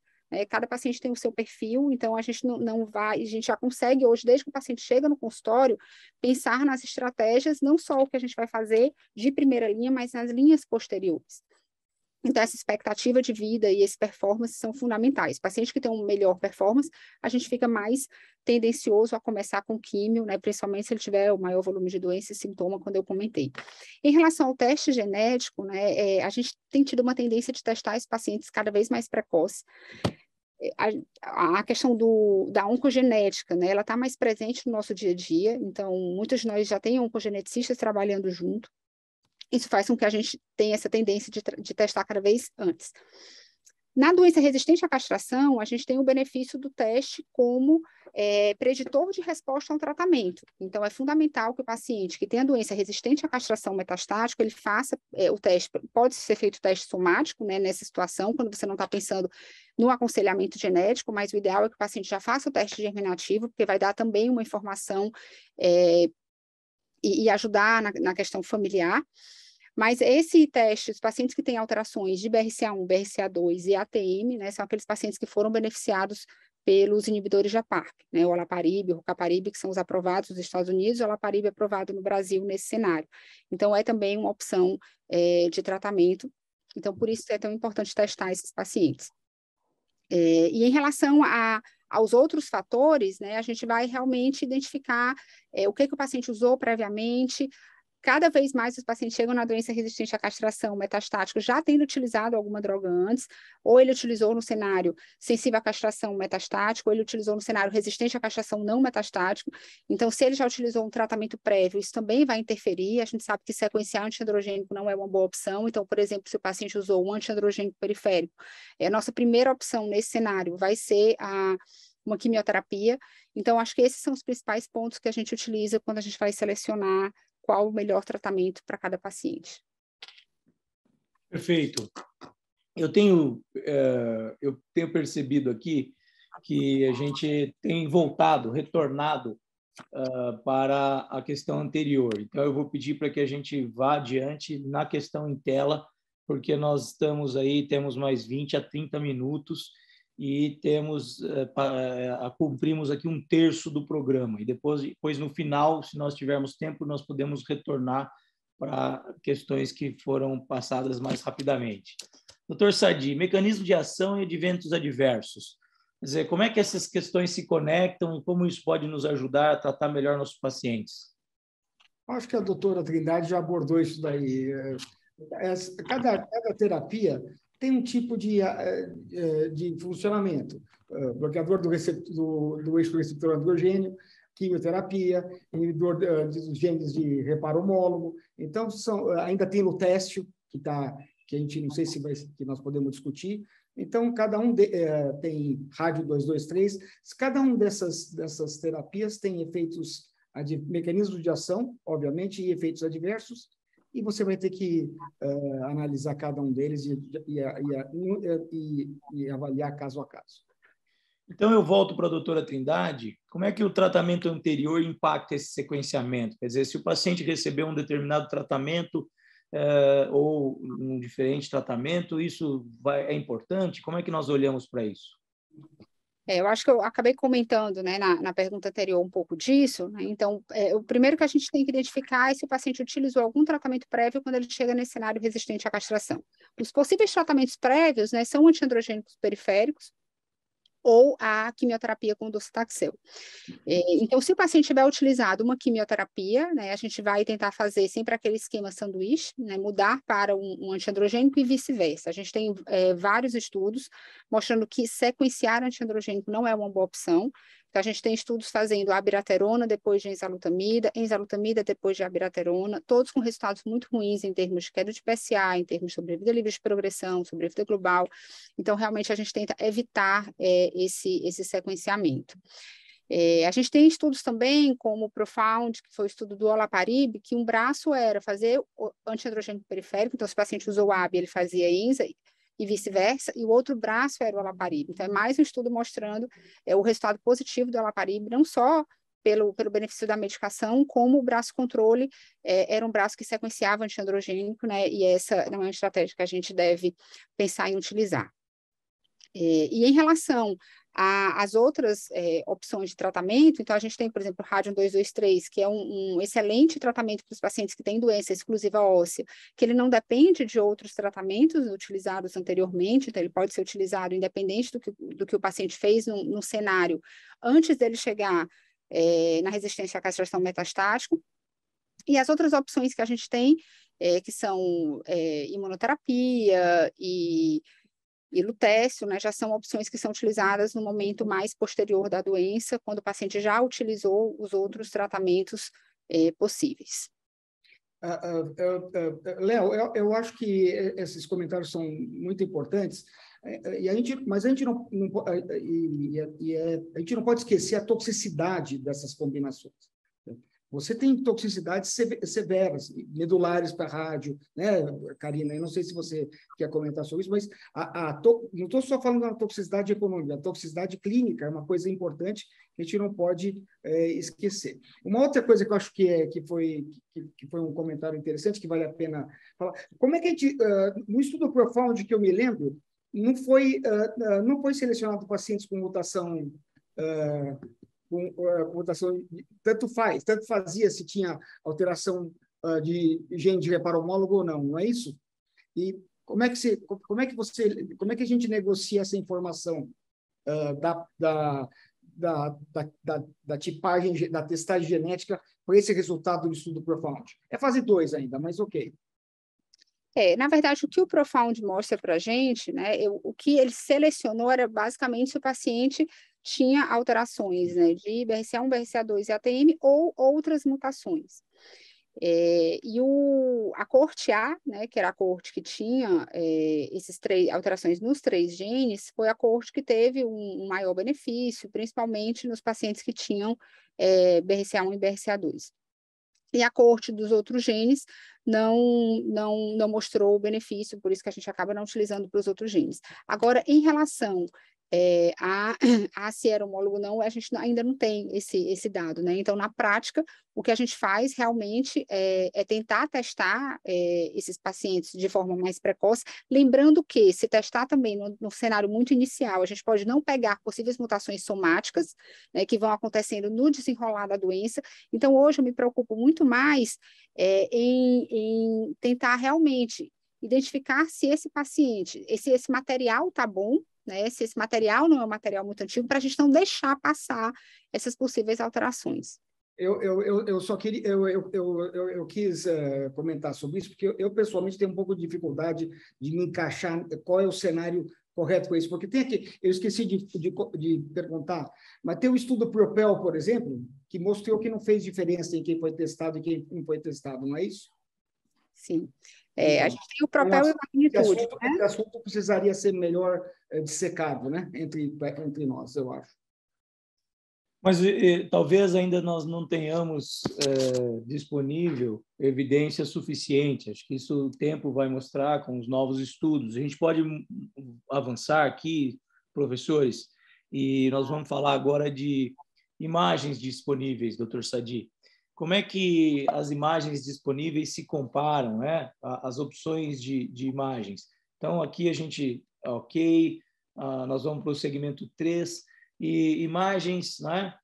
Cada paciente tem o seu perfil, então a gente a gente já consegue hoje, desde que o paciente chega no consultório, pensar nas estratégias, não só o que a gente vai fazer de primeira linha, mas nas linhas posteriores. Então, essa expectativa de vida e esse performance são fundamentais. Paciente que tem uma melhor performance, a gente fica mais tendencioso a começar com químio, né, principalmente se ele tiver o maior volume de doença e sintoma, quando eu comentei. Em relação ao teste genético, né, a gente tem tido uma tendência de testar esses pacientes cada vez mais precoces. A questão da oncogenética, né, ela está mais presente no nosso dia a dia, então muitos de nós já têm oncogeneticistas trabalhando junto. Isso faz com que a gente tenha essa tendência de testar cada vez antes. Na doença resistente à castração, a gente tem o benefício do teste como preditor de resposta ao tratamento. Então, é fundamental que o paciente que tem a doença resistente à castração metastática, ele faça o teste. Pode ser feito o teste somático, né, nessa situação, quando você não está pensando no aconselhamento genético, mas o ideal é que o paciente já faça o teste germinativo, porque vai dar também uma informação e ajudar na questão familiar. Mas esse teste, os pacientes que têm alterações de BRCA1, BRCA2 e ATM, né, são aqueles pacientes que foram beneficiados pelos inibidores da PARP, né, o olaparib, o rucaparib, que são os aprovados nos Estados Unidos, o olaparib é aprovado no Brasil nesse cenário. Então, é também uma opção de tratamento. Então, por isso é tão importante testar esses pacientes. E em relação aos outros fatores, né, a gente vai realmente identificar o que o paciente usou previamente. Cada vez mais os pacientes chegam na doença resistente à castração metastática já tendo utilizado alguma droga antes, ou ele utilizou no cenário sensível à castração metastático, ou ele utilizou no cenário resistente à castração não metastático. Então, se ele já utilizou um tratamento prévio, isso também vai interferir. A gente sabe que sequenciar antiandrogênico não é uma boa opção. Então, por exemplo, se o paciente usou um antiandrogênico periférico, a nossa primeira opção nesse cenário vai ser uma quimioterapia. Então, acho que esses são os principais pontos que a gente utiliza quando a gente vai selecionar qual o melhor tratamento para cada paciente. Perfeito. Eu tenho percebido aqui que a gente tem retornado para a questão anterior. Então, eu vou pedir para que a gente vá adiante na questão em tela, porque nós temos mais 20 a 30 minutos e cumprimos aqui 1/3 do programa. E depois, no final, se nós tivermos tempo, nós podemos retornar para questões que foram passadas mais rapidamente. Dr. Sadi, mecanismo de ação e eventos adversos. Quer dizer, como é que essas questões se conectam e como isso pode nos ajudar a tratar melhor nossos pacientes? Acho que a doutora Trindade já abordou isso daí. Cada terapia tem um tipo de funcionamento. Bloqueador do eixo receptor androgênio, quimioterapia, inibidor dos genes de reparo homólogo. Então, ainda tem lutécio, que a gente não sei que nós podemos discutir. Então, cada um tem rádio 223. Cada um dessas terapias tem efeitos, mecanismos de ação, obviamente, e efeitos adversos. E você vai ter que analisar cada um deles e avaliar caso a caso. Então, eu volto para a doutora Trindade. Como é que o tratamento anterior impacta esse sequenciamento? Quer dizer, se o paciente recebeu um determinado tratamento ou um diferente tratamento, isso é importante? Como é que nós olhamos para isso? Eu acho que eu acabei comentando, né, na pergunta anterior um pouco disso, né? Então, o primeiro que a gente tem que identificar é se o paciente utilizou algum tratamento prévio quando ele chega nesse cenário resistente à castração. Os possíveis tratamentos prévios, né, são antiandrogênicos periféricos ou a quimioterapia com docetaxel. Então, se o paciente tiver utilizado uma quimioterapia, né, a gente vai tentar fazer sempre aquele esquema sanduíche, né, mudar para um antiandrogênico e vice-versa. A gente tem vários estudos mostrando que sequenciar antiandrogênico não é uma boa opção. Então, a gente tem estudos fazendo abiraterona depois de enzalutamida depois de abiraterona, todos com resultados muito ruins em termos de queda de PSA, em termos de sobrevida livre de progressão, sobrevida global. Então, realmente, a gente tenta evitar esse sequenciamento. A gente tem estudos também, como o Profound, que foi o estudo do olaparib, que um braço era fazer o antiandrogênico periférico, então se o paciente usou AB, ele fazia INSA, e vice-versa, e o outro braço era o olaparib. Então, é mais um estudo mostrando o resultado positivo do olaparib, não só pelo benefício da medicação, como o braço controle era um braço que sequenciava antiandrogênico, né, e essa não é uma estratégia que a gente deve pensar em utilizar. E em relação às outras opções de tratamento, então a gente tem, por exemplo, o Radium 223, que é um excelente tratamento para os pacientes que têm doença exclusiva óssea, que ele não depende de outros tratamentos utilizados anteriormente, então ele pode ser utilizado independente do que o paciente fez no cenário antes dele chegar na resistência à castração metastática. E as outras opções que a gente tem, que são imunoterapia e lutécio, né, já são opções que são utilizadas no momento mais posterior da doença, quando o paciente já utilizou os outros tratamentos possíveis. Léo, eu acho que esses comentários são muito importantes, mas a gente a gente não pode esquecer a toxicidade dessas combinações. Você tem toxicidades severas, medulares para rádio, né, Karina? Eu não sei se você quer comentar sobre isso, mas não estou só falando da toxicidade econômica, a toxicidade clínica é uma coisa importante que a gente não pode esquecer. Uma outra coisa que eu acho que foi um comentário interessante, que vale a pena falar, como é que a gente, no estudo Profound que eu me lembro, não foi selecionado pacientes com mutação tanto fazia se tinha alteração de gene de reparo-homólogo ou não, não é isso? E como é que a gente negocia essa informação da tipagem, da testagem genética para esse resultado do estudo Profound? É fase 2 ainda, mas ok. Na verdade, o que o Profound mostra para a gente, né, o que ele selecionou era basicamente se o paciente tinha alterações, né, de BRCA1, BRCA2 e ATM ou outras mutações. E a coorte A, né, que era a coorte que tinha essas alterações nos 3 genes, foi a coorte que teve um maior benefício, principalmente nos pacientes que tinham BRCA1 e BRCA2. E a coorte dos outros genes não mostrou o benefício, por isso que a gente acaba não utilizando para os outros genes. Agora, em relação a se era homólogo ou não, a gente ainda não tem esse dado, né? Então, na prática, o que a gente faz realmente é tentar testar esses pacientes de forma mais precoce, lembrando que se testar também no cenário muito inicial, a gente pode não pegar possíveis mutações somáticas, né, que vão acontecendo no desenrolar da doença. Então, hoje eu me preocupo muito mais em tentar realmente identificar se esse paciente, se esse material está bom, né, se esse material não é um material muito antigo, para a gente não deixar passar essas possíveis alterações. Eu só queria, eu quis comentar sobre isso, porque eu pessoalmente tenho um pouco de dificuldade de me encaixar qual é o cenário correto com isso, porque tem aqui, eu esqueci de perguntar, mas tem o estudo Propel, por exemplo, que mostrou que não fez diferença em quem foi testado e quem não foi testado, não é isso? Sim. A gente tem o Propel e a magnitude. Esse assunto precisaria ser melhor dissecado, né? Entre nós, eu acho. Mas talvez ainda nós não tenhamos disponível evidência suficiente. Acho que isso o tempo vai mostrar com os novos estudos. A gente pode avançar aqui, professores, e nós vamos falar agora de imagens disponíveis, Dr. Sadi. Como é que as imagens disponíveis se comparam, né? As opções de imagens. Então, aqui a gente, nós vamos para o segmento 3, e imagens, né?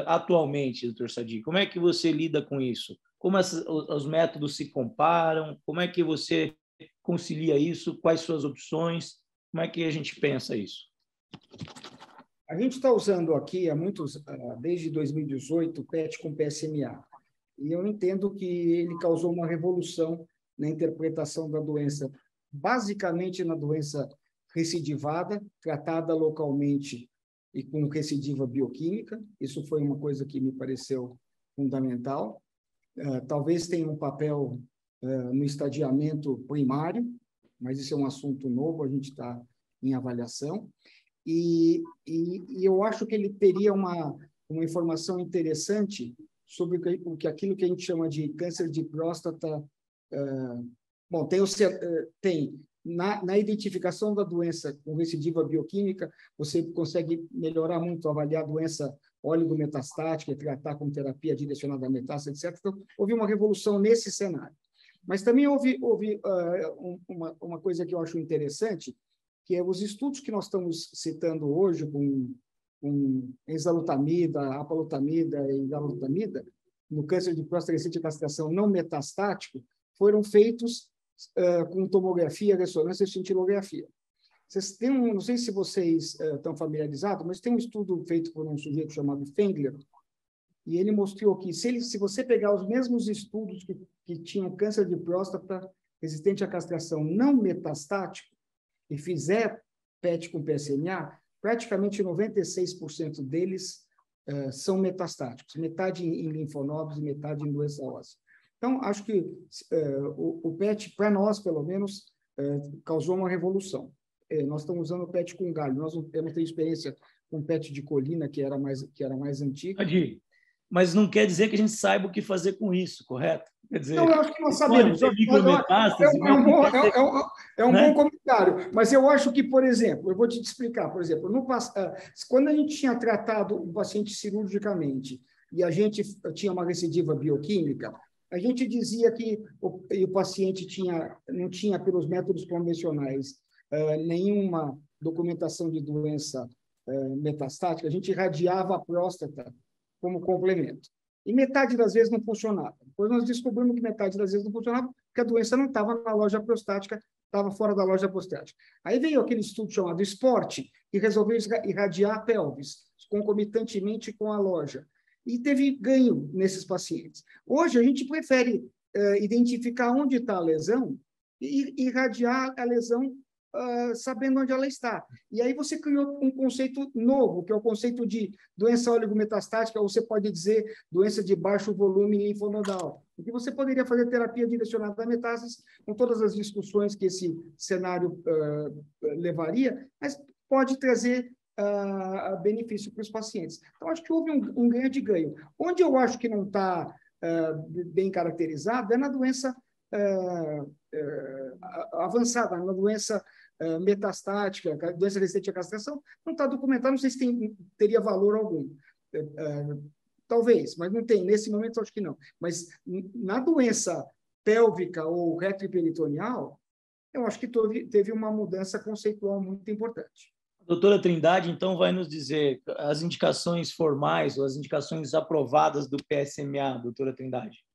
Atualmente, Dr. Sadi, como é que você lida com isso? Como os métodos se comparam? Como é que você concilia isso? Quais suas opções? Como é que a gente pensa isso? A gente está usando aqui desde 2018, o PET com PSMA. E eu entendo que ele causou uma revolução na interpretação da doença, basicamente na doença recidivada, tratada localmente e com recidiva bioquímica. Isso foi uma coisa que me pareceu fundamental. Talvez tenha um papel no estadiamento primário, mas isso é um assunto novo, a gente está em avaliação. E eu acho que ele teria uma informação interessante sobre aquilo que a gente chama de câncer de próstata. Bom, tem na identificação da doença com recidiva bioquímica, você consegue melhorar muito, avaliar a doença oligometastática, tratar com terapia direcionada à metástase, etc. Então, houve uma revolução nesse cenário. Mas também houve uma coisa que eu acho interessante, que é os estudos que nós estamos citando hoje com enzalutamida, apalutamida e enzalutamida, no câncer de próstata recente de castração não metastático, foram feitos com tomografia, ressonância e cintilografia. Não sei se vocês estão familiarizados, mas tem um estudo feito por um sujeito chamado Fengler, e ele mostrou que se você pegar os mesmos estudos que tinham câncer de próstata resistente à castração não metastático, e fizer PET com PSMA, praticamente 96% deles são metastáticos, metade em linfonodos e metade em doença óssea. Então, acho que o PET, para nós, pelo menos, causou uma revolução. Nós estamos usando o PET com galho. Eu não tenho experiência com PET de colina, que era mais antiga. Mas não quer dizer que a gente saiba o que fazer com isso, correto? Quer dizer, não, eu acho que nós sabemos. É um bom comentário. Mas eu acho que, por exemplo, eu vou te explicar. Por exemplo, quando a gente tinha tratado o paciente cirurgicamente e a gente tinha uma recidiva bioquímica, a gente dizia que o paciente não tinha, pelos métodos convencionais, nenhuma documentação de doença metastática, a gente irradiava a próstata como complemento. E metade das vezes não funcionava. Depois nós descobrimos que metade das vezes não funcionava porque a doença não estava na loja prostática, estava fora da loja prostática. Aí veio aquele estudo chamado SPORT, que resolveu irradiar a pelvis, concomitantemente com a loja. E teve ganho nesses pacientes. Hoje, a gente prefere identificar onde está a lesão e irradiar a lesão sabendo onde ela está. E aí você criou um conceito novo, que é o conceito de doença oligometastática, ou você pode dizer doença de baixo volume linfonodal. Porque você poderia fazer terapia direcionada a metástases, com todas as discussões que esse cenário levaria, mas pode trazer benefício para os pacientes. Então, acho que houve um ganho de ganho. Onde eu acho que não está bem caracterizado é na doença avançada, na doença metastática, doença resistente à castração, não está documentado, não sei se teria valor algum. Talvez, mas não tem. Nesse momento, acho que não. Mas na doença pélvica ou retroperitoneal, eu acho que teve uma mudança conceitual muito importante. A doutora Trindade, então, vai nos dizer as indicações formais ou as indicações aprovadas do PSMA, doutora Trindade.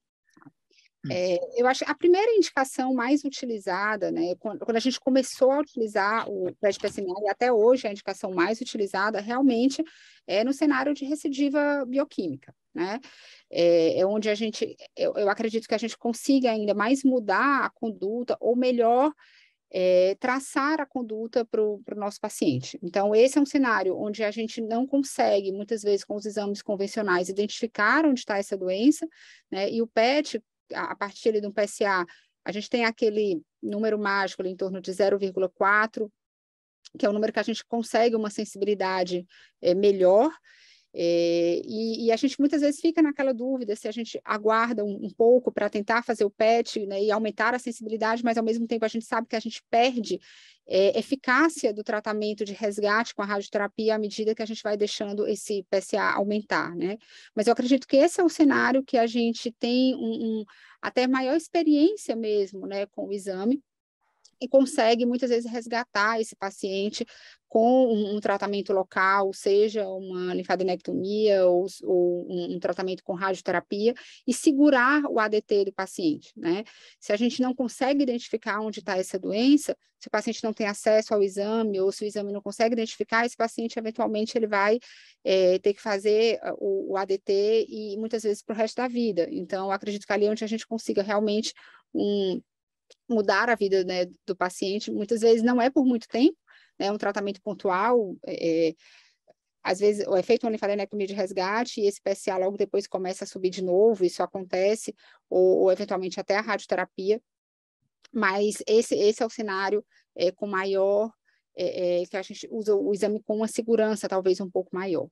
Eu acho que a primeira indicação mais utilizada, né, quando a gente começou a utilizar o PET-PSMA, e até hoje a indicação mais utilizada realmente é no cenário de recidiva bioquímica, né? É onde eu acredito que a gente consiga ainda mais mudar a conduta, ou melhor, traçar a conduta para o nosso paciente. Então, esse é um cenário onde a gente não consegue, muitas vezes, com os exames convencionais, identificar onde está essa doença, né? E o PET, a partir de um PSA, a gente tem aquele número mágico ali, em torno de 0,4, que é o número que a gente consegue uma sensibilidade melhor, e a gente muitas vezes fica naquela dúvida se a gente aguarda um pouco para tentar fazer o PET, né, e aumentar a sensibilidade, mas ao mesmo tempo a gente sabe que a gente perde eficácia do tratamento de resgate com a radioterapia à medida que a gente vai deixando esse PSA aumentar, né? Mas eu acredito que esse é o cenário que a gente tem até maior experiência mesmo, né, com o exame, e consegue muitas vezes resgatar esse paciente com um tratamento local, seja uma linfadenectomia ou um tratamento com radioterapia, e segurar o ADT do paciente, né? Se a gente não consegue identificar onde está essa doença, se o paciente não tem acesso ao exame, ou se o exame não consegue identificar, esse paciente, eventualmente, ele vai ter que fazer o ADT, e muitas vezes para o resto da vida. Então, acredito que ali é onde a gente consiga realmente mudar a vida, né, do paciente. Muitas vezes não é por muito tempo, né, um tratamento pontual, às vezes é feito uma linfadenectomia de resgate e esse PSA logo depois começa a subir de novo, isso acontece, ou eventualmente até a radioterapia, mas esse é o cenário com maior, que a gente usa o exame com uma segurança talvez um pouco maior.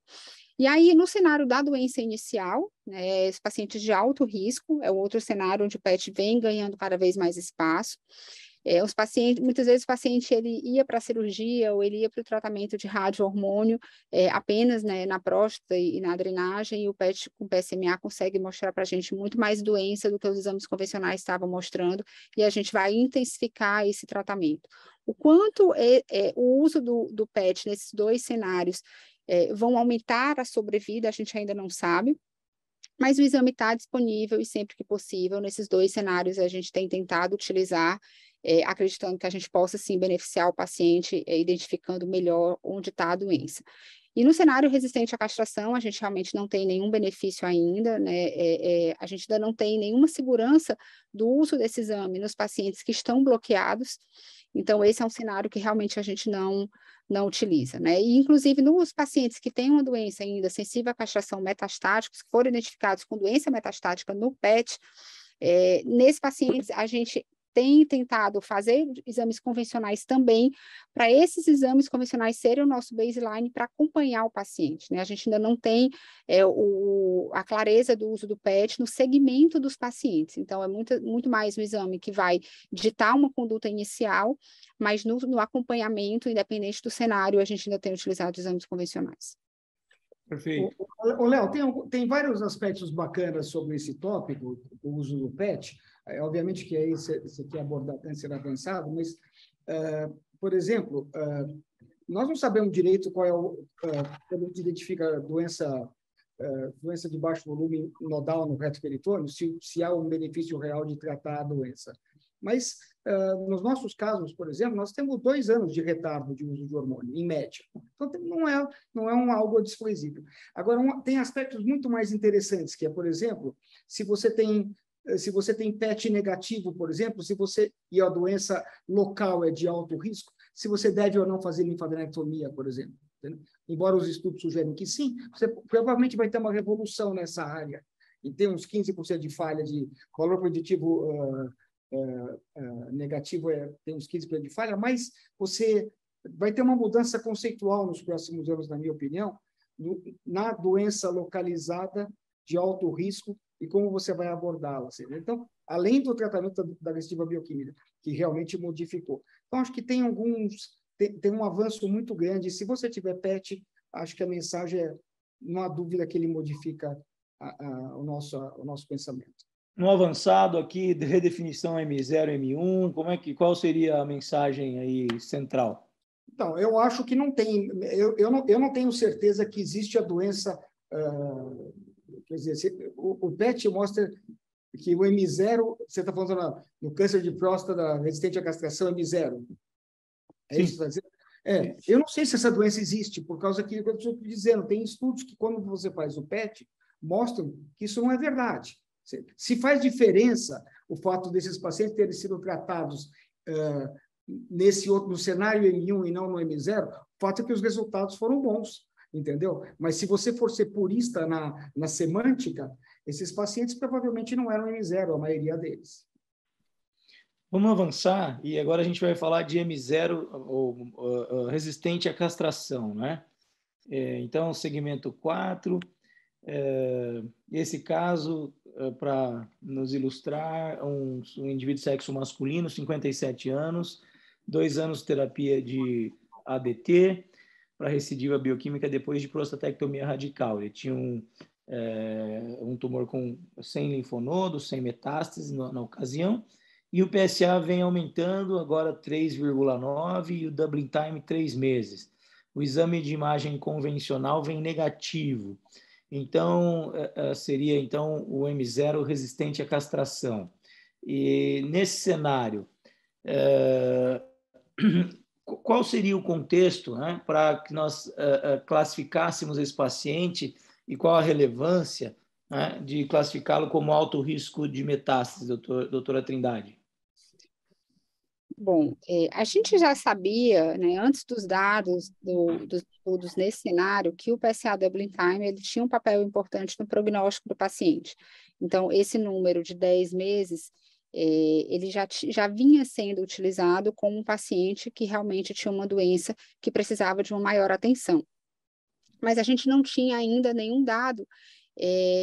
E aí, no cenário da doença inicial, né, os pacientes de alto risco, é o outro cenário onde o PET vem ganhando cada vez mais espaço. Os pacientes, muitas vezes o paciente ele ia para a cirurgia ou ele ia para o tratamento de radiohormônio apenas, né, na próstata e na drenagem, e o PET com PSMA consegue mostrar para a gente muito mais doença do que os exames convencionais estavam mostrando, e a gente vai intensificar esse tratamento. O quanto o uso do PET nesses dois cenários vão aumentar a sobrevida, a gente ainda não sabe, mas o exame está disponível e sempre que possível, nesses dois cenários a gente tem tentado utilizar, acreditando que a gente possa, sim, beneficiar o paciente, identificando melhor onde está a doença. E no cenário resistente à castração, a gente realmente não tem nenhum benefício ainda, né? A gente ainda não tem nenhuma segurança do uso desse exame nos pacientes que estão bloqueados. Então, esse é um cenário que realmente a gente não utiliza, né? E, inclusive, nos pacientes que têm uma doença ainda sensível à castração metastática, que foram identificados com doença metastática no PET, Nesses pacientes, a gente tem tentado fazer exames convencionais também, para esses exames convencionais serem o nosso baseline para acompanhar o paciente, né? A gente ainda não tem a clareza do uso do PET no segmento dos pacientes, então é muito mais um exame que vai ditar uma conduta inicial, mas no acompanhamento, independente do cenário, a gente ainda tem utilizado exames convencionais. Perfeito. Léo, tem vários aspectos bacanas sobre esse tópico, o uso do PET. Obviamente que aí você quer abordar antes será pensado, mas, por exemplo, nós não sabemos direito qual é quando a gente identifica a doença de baixo volume nodal no reto peritônio, se há um benefício real de tratar a doença. Mas, nos nossos casos, por exemplo, nós temos 2 anos de retardo de uso de hormônio, em média. Então, não é algo desprezível. Agora, tem aspectos muito mais interessantes, que é, por exemplo, se você tem PET negativo, por exemplo, e a doença local é de alto risco, se você deve ou não fazer linfadenectomia, por exemplo. Entendeu? Embora os estudos sugerem que sim, você provavelmente vai ter uma revolução nessa área. E tem uns 15% de falha de valor preditivo negativo, tem uns 15% de falha, mas você vai ter uma mudança conceitual nos próximos anos, na minha opinião, na doença localizada de alto risco e como você vai abordá-la. Então, além do tratamento da restritiva bioquímica, que realmente modificou. Então, acho que tem um avanço muito grande. Se você tiver PET, acho que a mensagem não há dúvida que ele modifica o nosso pensamento. No avançado aqui, de redefinição M0, M1, qual seria a mensagem aí central? Então, eu acho que não tem. Eu não tenho certeza que existe a doença. Quer dizer, o PET mostra que o M0, você está falando no câncer de próstata resistente à castração, M0. É Sim. Isso que você está dizendo? Eu não sei se essa doença existe, por causa que eu estou dizendo, tem estudos que, quando você faz o PET, mostram que isso não é verdade. Se faz diferença o fato desses pacientes terem sido tratados no cenário M1 e não no M0, o fato é que os resultados foram bons, entendeu? Mas se você for ser purista na semântica, esses pacientes provavelmente não eram M0, a maioria deles. Vamos avançar, e agora a gente vai falar de M0, ou resistente à castração, né? Então, segmento 4, esse caso, para nos ilustrar, um indivíduo de sexo masculino, 57 anos, 2 anos de terapia de ADT, para recidiva bioquímica depois de prostatectomia radical. Ele tinha um tumor sem linfonodos, sem metástase na ocasião, e o PSA vem aumentando, agora 3,9, e o doubling time 3 meses. O exame de imagem convencional vem negativo. Então, seria então o M0 resistente à castração. E nesse cenário, qual seria o contexto, né, para que nós classificássemos esse paciente e qual a relevância, né, de classificá-lo como alto risco de metástase, doutora Trindade? Bom, a gente já sabia, né, antes dos dados dos estudos nesse cenário, que o PSA doubling time ele tinha um papel importante no prognóstico do paciente. Então, esse número de 10 meses, ele já vinha sendo utilizado como um paciente que realmente tinha uma doença que precisava de uma maior atenção. Mas a gente não tinha ainda nenhum dado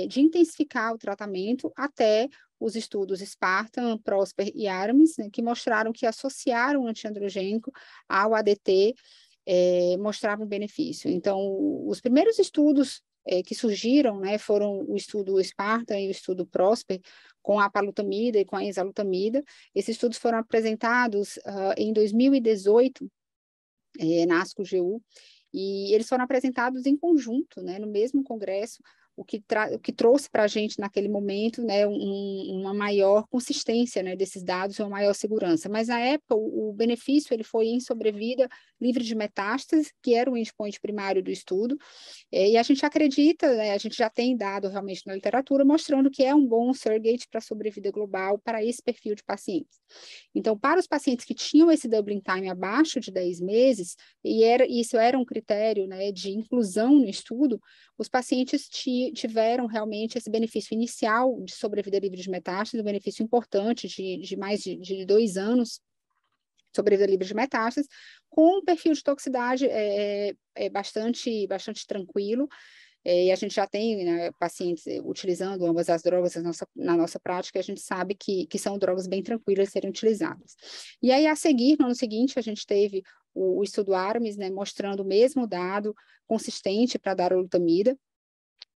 de intensificar o tratamento até os estudos Spartan, Prosper e Aramis, né, que mostraram que associaram o antiandrogênico ao ADT mostravam benefício. Então, os primeiros estudos que surgiram, né, foram o estudo Spartan e o estudo Prosper, com a apalutamida e com a enzalutamida. Esses estudos foram apresentados em 2018, na ASCO-GU, e eles foram apresentados em conjunto, né, no mesmo congresso, o que trouxe para a gente naquele momento, né, uma maior consistência, né, desses dados e uma maior segurança. Mas na época o benefício ele foi em sobrevida livre de metástase, que era o endpoint primário do estudo, e a gente acredita, né, a gente já tem dado realmente na literatura mostrando que é um bom surrogate para a sobrevida global para esse perfil de pacientes. Então, para os pacientes que tinham esse doubling time abaixo de 10 meses, isso era um critério, né, de inclusão no estudo, os pacientes que tiveram realmente esse benefício inicial de sobrevida livre de metástase, um benefício importante de mais de 2 anos, sobrevida livre de metástases, com um perfil de toxicidade bastante tranquilo, e a gente já tem, né, pacientes utilizando ambas as drogas na nossa prática, a gente sabe que são drogas bem tranquilas de serem utilizadas. E aí, a seguir, no ano seguinte, a gente teve o estudo ARMES, né, mostrando o mesmo dado consistente para darolutamida,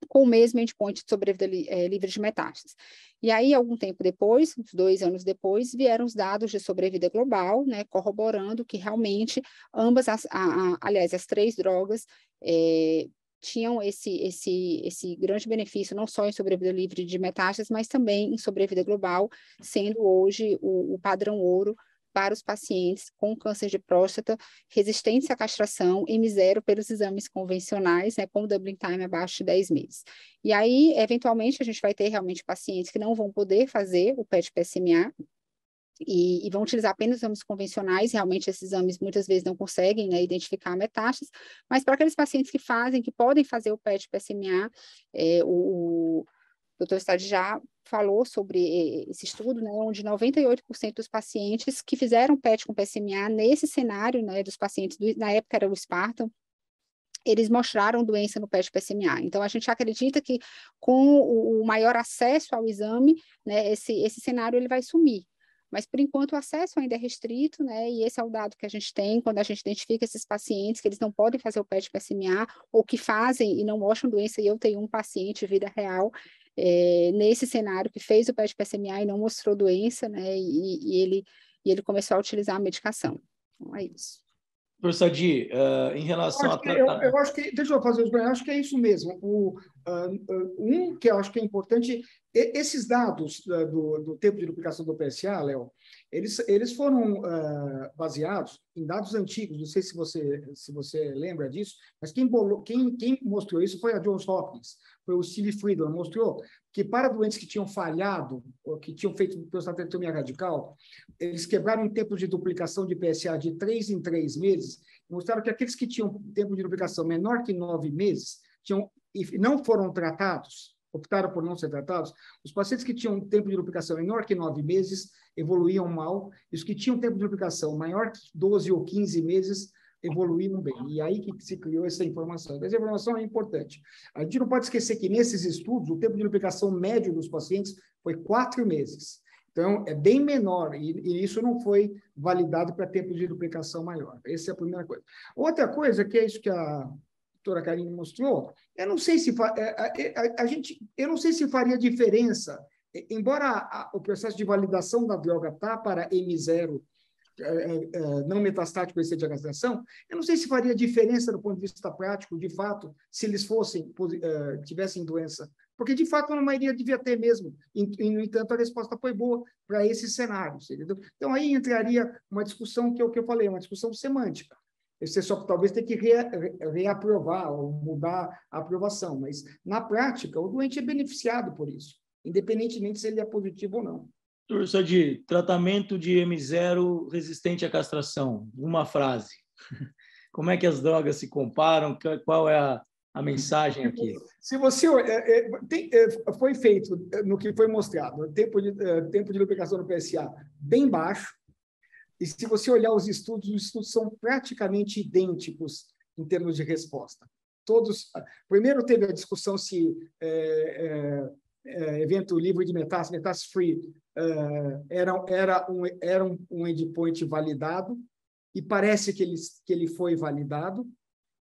com o mesmo endpoint de sobrevida livre de metástases. E aí, algum tempo depois, 2 anos depois, vieram os dados de sobrevida global, né, corroborando que realmente ambas, aliás, as 3 drogas tinham esse grande benefício, não só em sobrevida livre de metástases, mas também em sobrevida global, sendo hoje o padrão ouro para os pacientes com câncer de próstata, resistentes à castração, M0 pelos exames convencionais, né, com doubling time abaixo de 10 meses. E aí, eventualmente, a gente vai ter realmente pacientes que não vão poder fazer o PET-PSMA, e vão utilizar apenas exames convencionais, realmente esses exames muitas vezes não conseguem, né, identificar metástases, mas para aqueles pacientes que podem fazer o PET-PSMA, o Dr. Stade já falou sobre esse estudo, né, onde 98% dos pacientes que fizeram PET com PSMA, nesse cenário, né, dos pacientes, na época era o Spartan, eles mostraram doença no PET-PSMA. Então, a gente acredita que com o maior acesso ao exame, né, esse cenário ele vai sumir. Mas, por enquanto, o acesso ainda é restrito, né? E esse é o dado que a gente tem quando a gente identifica esses pacientes que eles não podem fazer o PET-PSMA ou que fazem e não mostram doença. E eu tenho um paciente, vida real, nesse cenário, que fez o PET-PSMA e não mostrou doença, né? E ele começou a utilizar a medicação. Então, é isso. Professor Sadi, em relação a... Eu acho que, deixa eu fazer os eu acho que é isso mesmo. Que eu acho que é importante, esses dados do tempo de duplicação do PSA, Léo, eles foram baseados em dados antigos, não sei se você lembra disso, mas quem mostrou isso foi a Johns Hopkins, foi o Steve Friedman, mostrou que para doentes que tinham falhado, ou que tinham feito prostatectomia radical, eles quebraram em tempo de duplicação de PSA de 3 em 3 meses, mostraram que aqueles que tinham tempo de duplicação menor que 9 meses, e não foram tratados, optaram por não ser tratados, os pacientes que tinham tempo de duplicação menor que 9 meses evoluíam mal, e os que tinham tempo de duplicação maior que 12 ou 15 meses evoluíam bem. E aí que se criou essa informação. Essa informação é importante. A gente não pode esquecer que nesses estudos, o tempo de duplicação médio dos pacientes foi 4 meses. Então, é bem menor, e isso não foi validado para tempo de duplicação maior. Essa é a primeira coisa. Outra coisa, que é isso que a doutora Karine mostrou, eu não sei se faria diferença, embora o processo de validação da droga está para M0 não metastático excedente à castração, eu não sei se faria diferença do ponto de vista prático, de fato, se eles tivessem doença, porque de fato a maioria devia ter mesmo, e no entanto a resposta foi boa para esses cenários, entendeu? Então aí entraria uma discussão que é o que eu falei, uma discussão semântica. Você só talvez tenha que reaprovar ou mudar a aprovação, mas na prática o doente é beneficiado por isso, independentemente se ele é positivo ou não. Professor Sadi, tratamento de M0 resistente à castração, uma frase. Como é que as drogas se comparam? Qual é a mensagem aqui? Se você foi feito no que foi mostrado, tempo de duplicação do PSA bem baixo, e se você olhar os estudos são praticamente idênticos em termos de resposta. Primeiro teve a discussão se evento livre de metástase free era um endpoint validado, e parece que ele foi validado,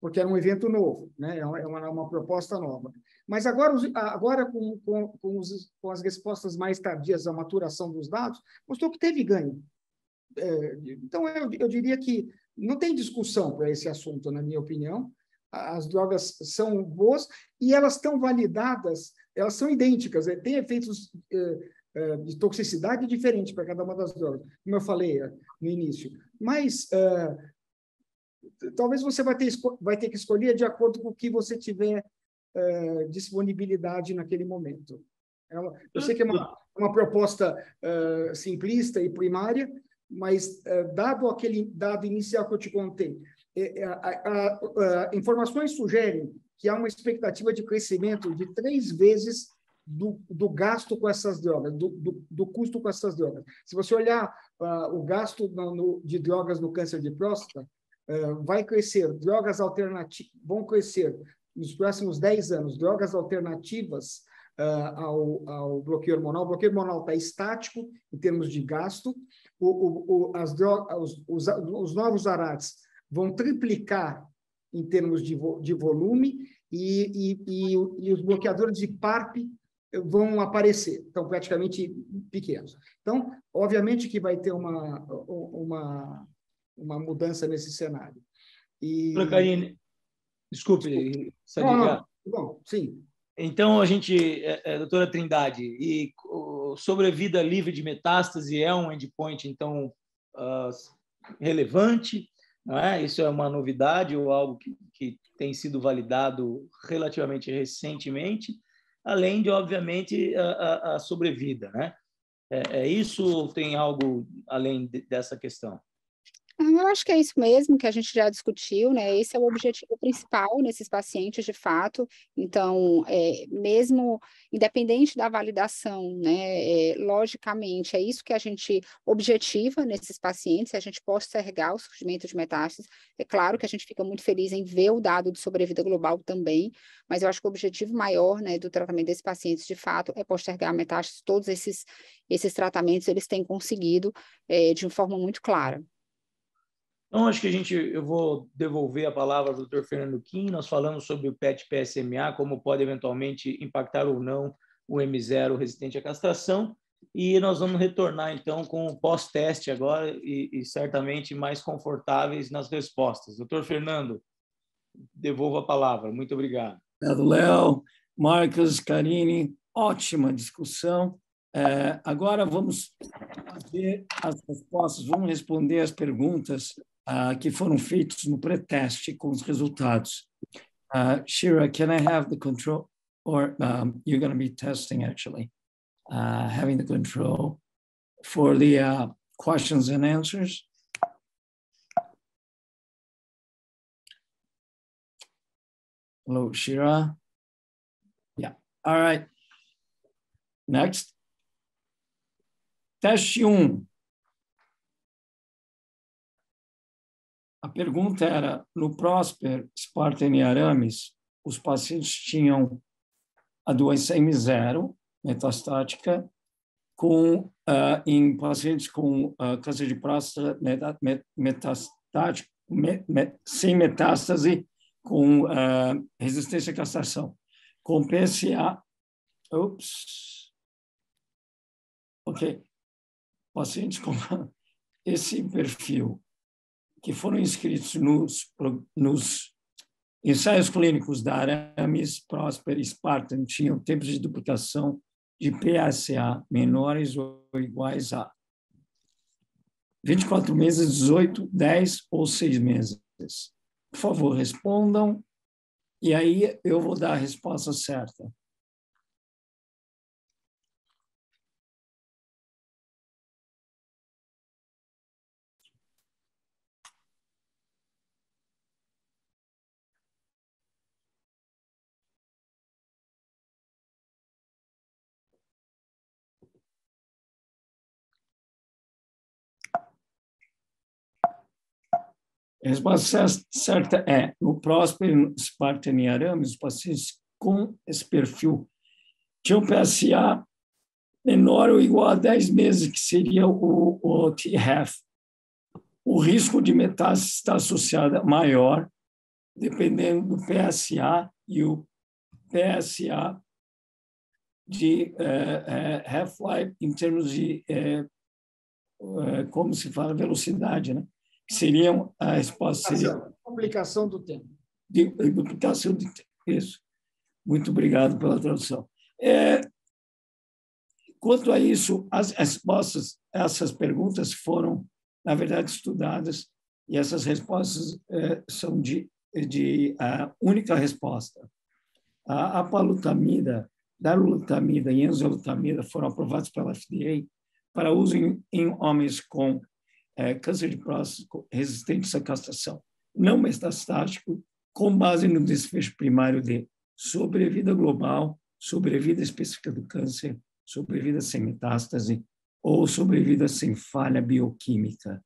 porque era um evento novo, né? É uma proposta nova. Mas agora com as respostas mais tardias à maturação dos dados, mostrou que teve ganho. Então, eu diria que não tem discussão para esse assunto, na minha opinião. As drogas são boas e elas estão validadas, elas são idênticas, tem efeitos de toxicidade diferentes para cada uma das drogas, como eu falei no início. Mas talvez você vai ter que escolher de acordo com o que você tiver disponibilidade naquele momento. Eu sei que é uma proposta simplista e primária, mas dado aquele dado inicial que eu te contei, informações sugerem que há uma expectativa de crescimento de 3 vezes do gasto com essas drogas, do custo com essas drogas. Se você olhar o gasto de drogas no câncer de próstata, vai crescer, drogas alternativas vão crescer nos próximos 10 anos, drogas alternativas ao bloqueio hormonal. O bloqueio hormonal está estático em termos de gasto, os novos ARATs vão triplicar em termos de volume e os bloqueadores de PARP vão aparecer, estão praticamente pequenos. Então, obviamente que vai ter uma mudança nesse cenário. Karine, desculpe. Não, bom, sim. Então, doutora Trindade, e sobrevida livre de metástase é um endpoint, então, relevante, não é? Isso é uma novidade ou algo que tem sido validado relativamente recentemente, além de, obviamente, a sobrevida, né? É isso ou tem algo além dessa questão? Eu acho que é isso mesmo que a gente já discutiu, né? Esse é o objetivo principal nesses pacientes, de fato. Então, mesmo independente da validação, né? Logicamente, é isso que a gente objetiva nesses pacientes, a gente postergar o surgimento de metástases. É claro que a gente fica muito feliz em ver o dado de sobrevida global também, mas eu acho que o objetivo maior, né, do tratamento desses pacientes, de fato, é postergar a metástase. Todos esses tratamentos, eles têm conseguido de uma forma muito clara. Então, acho que eu vou devolver a palavra ao Dr. Fernando Kim. Nós falamos sobre o PET-PSMA, como pode eventualmente impactar ou não o M0 resistente à castração, e nós vamos retornar, então, com o pós-teste agora e certamente mais confortáveis nas respostas. Dr. Fernando, devolvo a palavra. Muito obrigado. Obrigado, Léo, Marcos, Karine, ótima discussão. Agora vamos fazer as respostas, vamos responder as perguntas que foram feitas no pré-teste com os resultados. Shira, can I have the control? Or you're going to be testing, actually, having the control for the questions and answers? Hello, Shira. Yeah. All right. Next. Teste 1. A pergunta era, no Prosper, Spartan e Aramis, os pacientes tinham a doença M0, metastática, em pacientes com câncer de próstata metastático, sem metástase, com resistência à castração, com PSA. Ok. Pacientes com esse perfil, que foram inscritos nos ensaios clínicos da Aramis, Prosper e Spartan, tinham tempos de duplicação de PSA menores ou iguais a 24 meses, 18, 10 ou 6 meses. Por favor, respondam, e aí eu vou dar a resposta certa. A resposta certa é, no Prosper, Spartan e Aramis, os pacientes com esse perfil tinham PSA menor ou igual a 10 meses, que seria o TREF. O risco de metástase está associado a maior, dependendo do PSA, e o PSA de half-life, em termos de, como se fala, velocidade, né? Seriam a resposta seria Duplicação do tempo. Duplicação do tempo. Isso. Muito obrigado pela tradução. Quanto a isso, as respostas, essas perguntas foram, na verdade, estudadas, e essas respostas são de única resposta. A apalutamida, darolutamida e enzalutamida foram aprovados pela FDA para uso em homens com câncer de próstata resistente à castração, não metastático, com base no desfecho primário de sobrevida global, sobrevida específica do câncer, sobrevida sem metástase ou sobrevida sem falha bioquímica.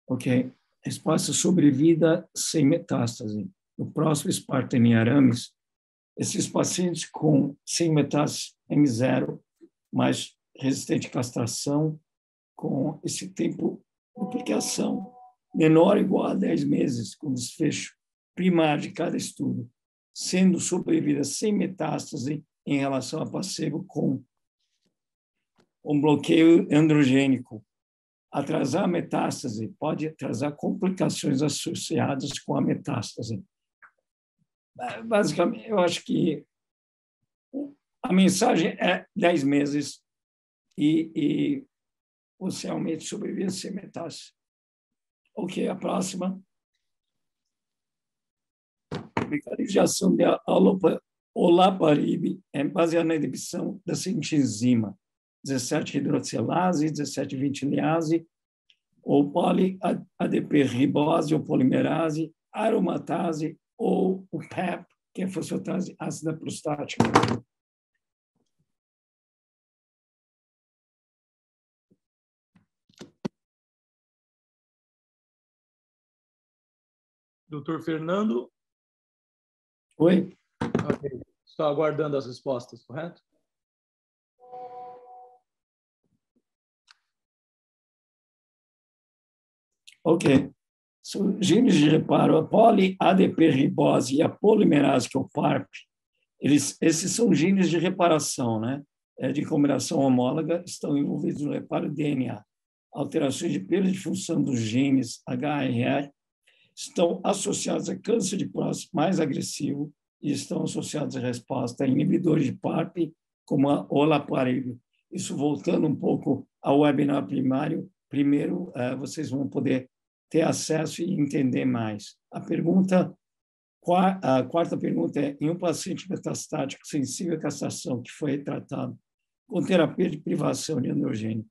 Ok. Resposta: sobrevida sem metástase. No próximo Spartan e arames, esses pacientes sem metástase M0, mas resistente à castração, com esse tempo de duplicação menor ou igual a 10 meses, com desfecho primário de cada estudo, sendo sobrevida sem metástase em relação a placebo com um bloqueio androgênico. Atrasar a metástase pode atrasar complicações associadas com a metástase. Basicamente, eu acho que a mensagem é 10 meses e você realmente sobrevive sem metástase. Ok, a próxima. A mecanismo de ação de olaparib é baseado na inibição da seguinte enzima: 17-hidroxilase, 17-20-liase, ou poli-ADP-ribose ou polimerase, aromatase, ou o PEP, que é fosfatase ácida prostática. Doutor Fernando? Oi? Ok. Estou aguardando as respostas, correto? Ok. São genes de reparo, a poli-ADP-ribose e a polimerase, que é o PARP, esses são genes de reparação, né? De combinação homóloga, estão envolvidos no reparo do DNA. Alterações de perda de função dos genes HRR estão associados a câncer de próstata mais agressivo e estão associados à resposta a inibidores de PARP, como a olaparib. Isso voltando um pouco ao webinar primário, primeiro vocês vão poder ter acesso e entender mais. A quarta pergunta é: em um paciente metastático sensível à castração que foi retratado com terapia de privação de androgênio,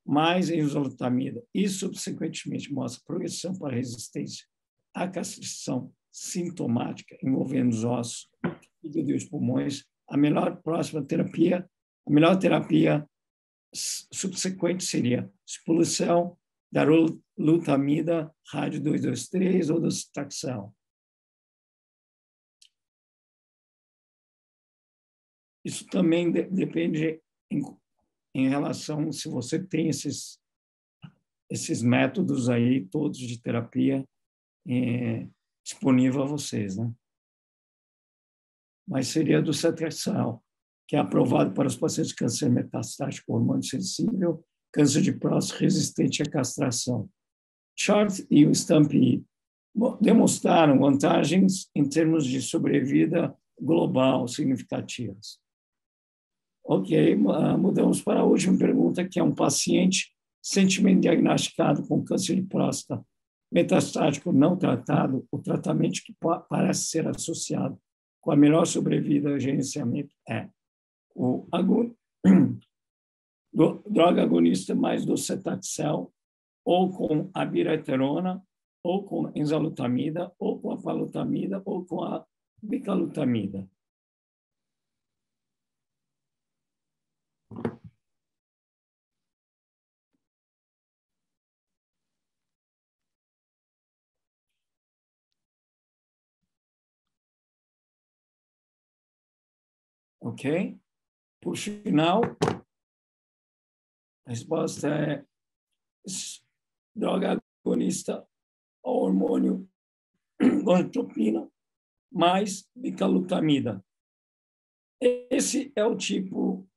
mais enzalutamida e subsequentemente mostra progressão para resistência à castração sintomática envolvendo os ossos, fígado e os pulmões, a melhor terapia subsequente seria expulsão da lutamida, rádio 223 ou docetaxel. Isso também depende em relação se você tem esses métodos aí todos de terapia disponível a vocês, né? Mas seria do docetaxel, que é aprovado para os pacientes de câncer metastático hormônio sensível, câncer de próstata resistente à castração. Chart e o Stampede demonstraram vantagens em termos de sobrevida global significativas. Ok, mudamos para a última pergunta, que é um paciente recentemente diagnosticado com câncer de próstata metastático não tratado. O tratamento que parece ser associado com a melhor sobrevida ao gerenciamento é o droga agonista mais docetaxel, ou com abiraterona, ou com enzalutamida, ou com a palutamida, ou com a bicalutamida. Ok? Por final, a resposta é droga agonista ao hormônio gonadotropina mais bicalutamida. Esse é o tipo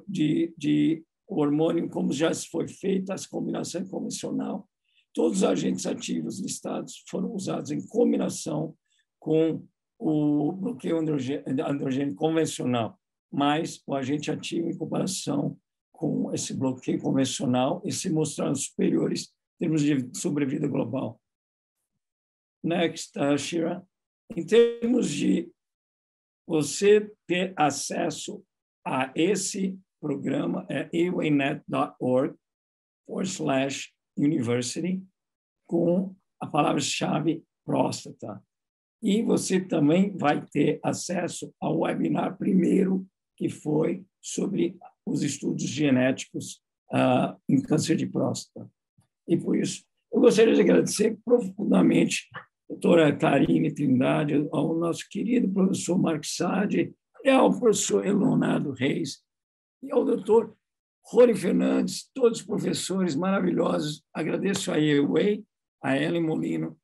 de hormônio, como já foi feita essa combinação convencional. Todos os agentes ativos listados foram usados em combinação com o bloqueio androgênico convencional, mais o agente ativo em comparação com esse bloqueio convencional e se mostrando superiores em termos de sobrevida global. Next, Shira. Em termos de você ter acesso a esse programa, é awaynet.org/university, com a palavra-chave próstata. E você também vai ter acesso ao webinar primeiro, que foi sobre os estudos genéticos em câncer de próstata. E por isso, eu gostaria de agradecer profundamente a doutora Karine Trindade, ao nosso querido professor Mark Sade, e ao professor Leonardo Reis, e ao doutor Rony Fernandes, todos os professores maravilhosos. Agradeço a Eway, a Ellen Molino,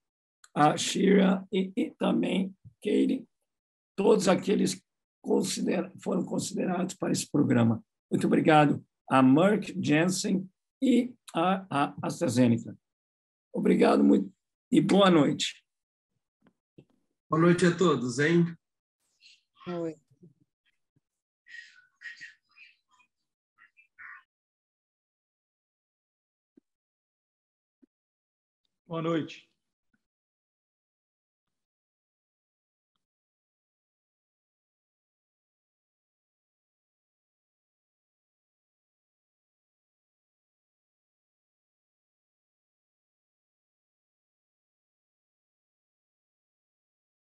a Shira e também Katie, todos aqueles que foram considerados para esse programa. Muito obrigado a Merck, Janssen e a AstraZeneca. Obrigado muito e boa noite. Boa noite a todos, hein? Oi. Boa noite.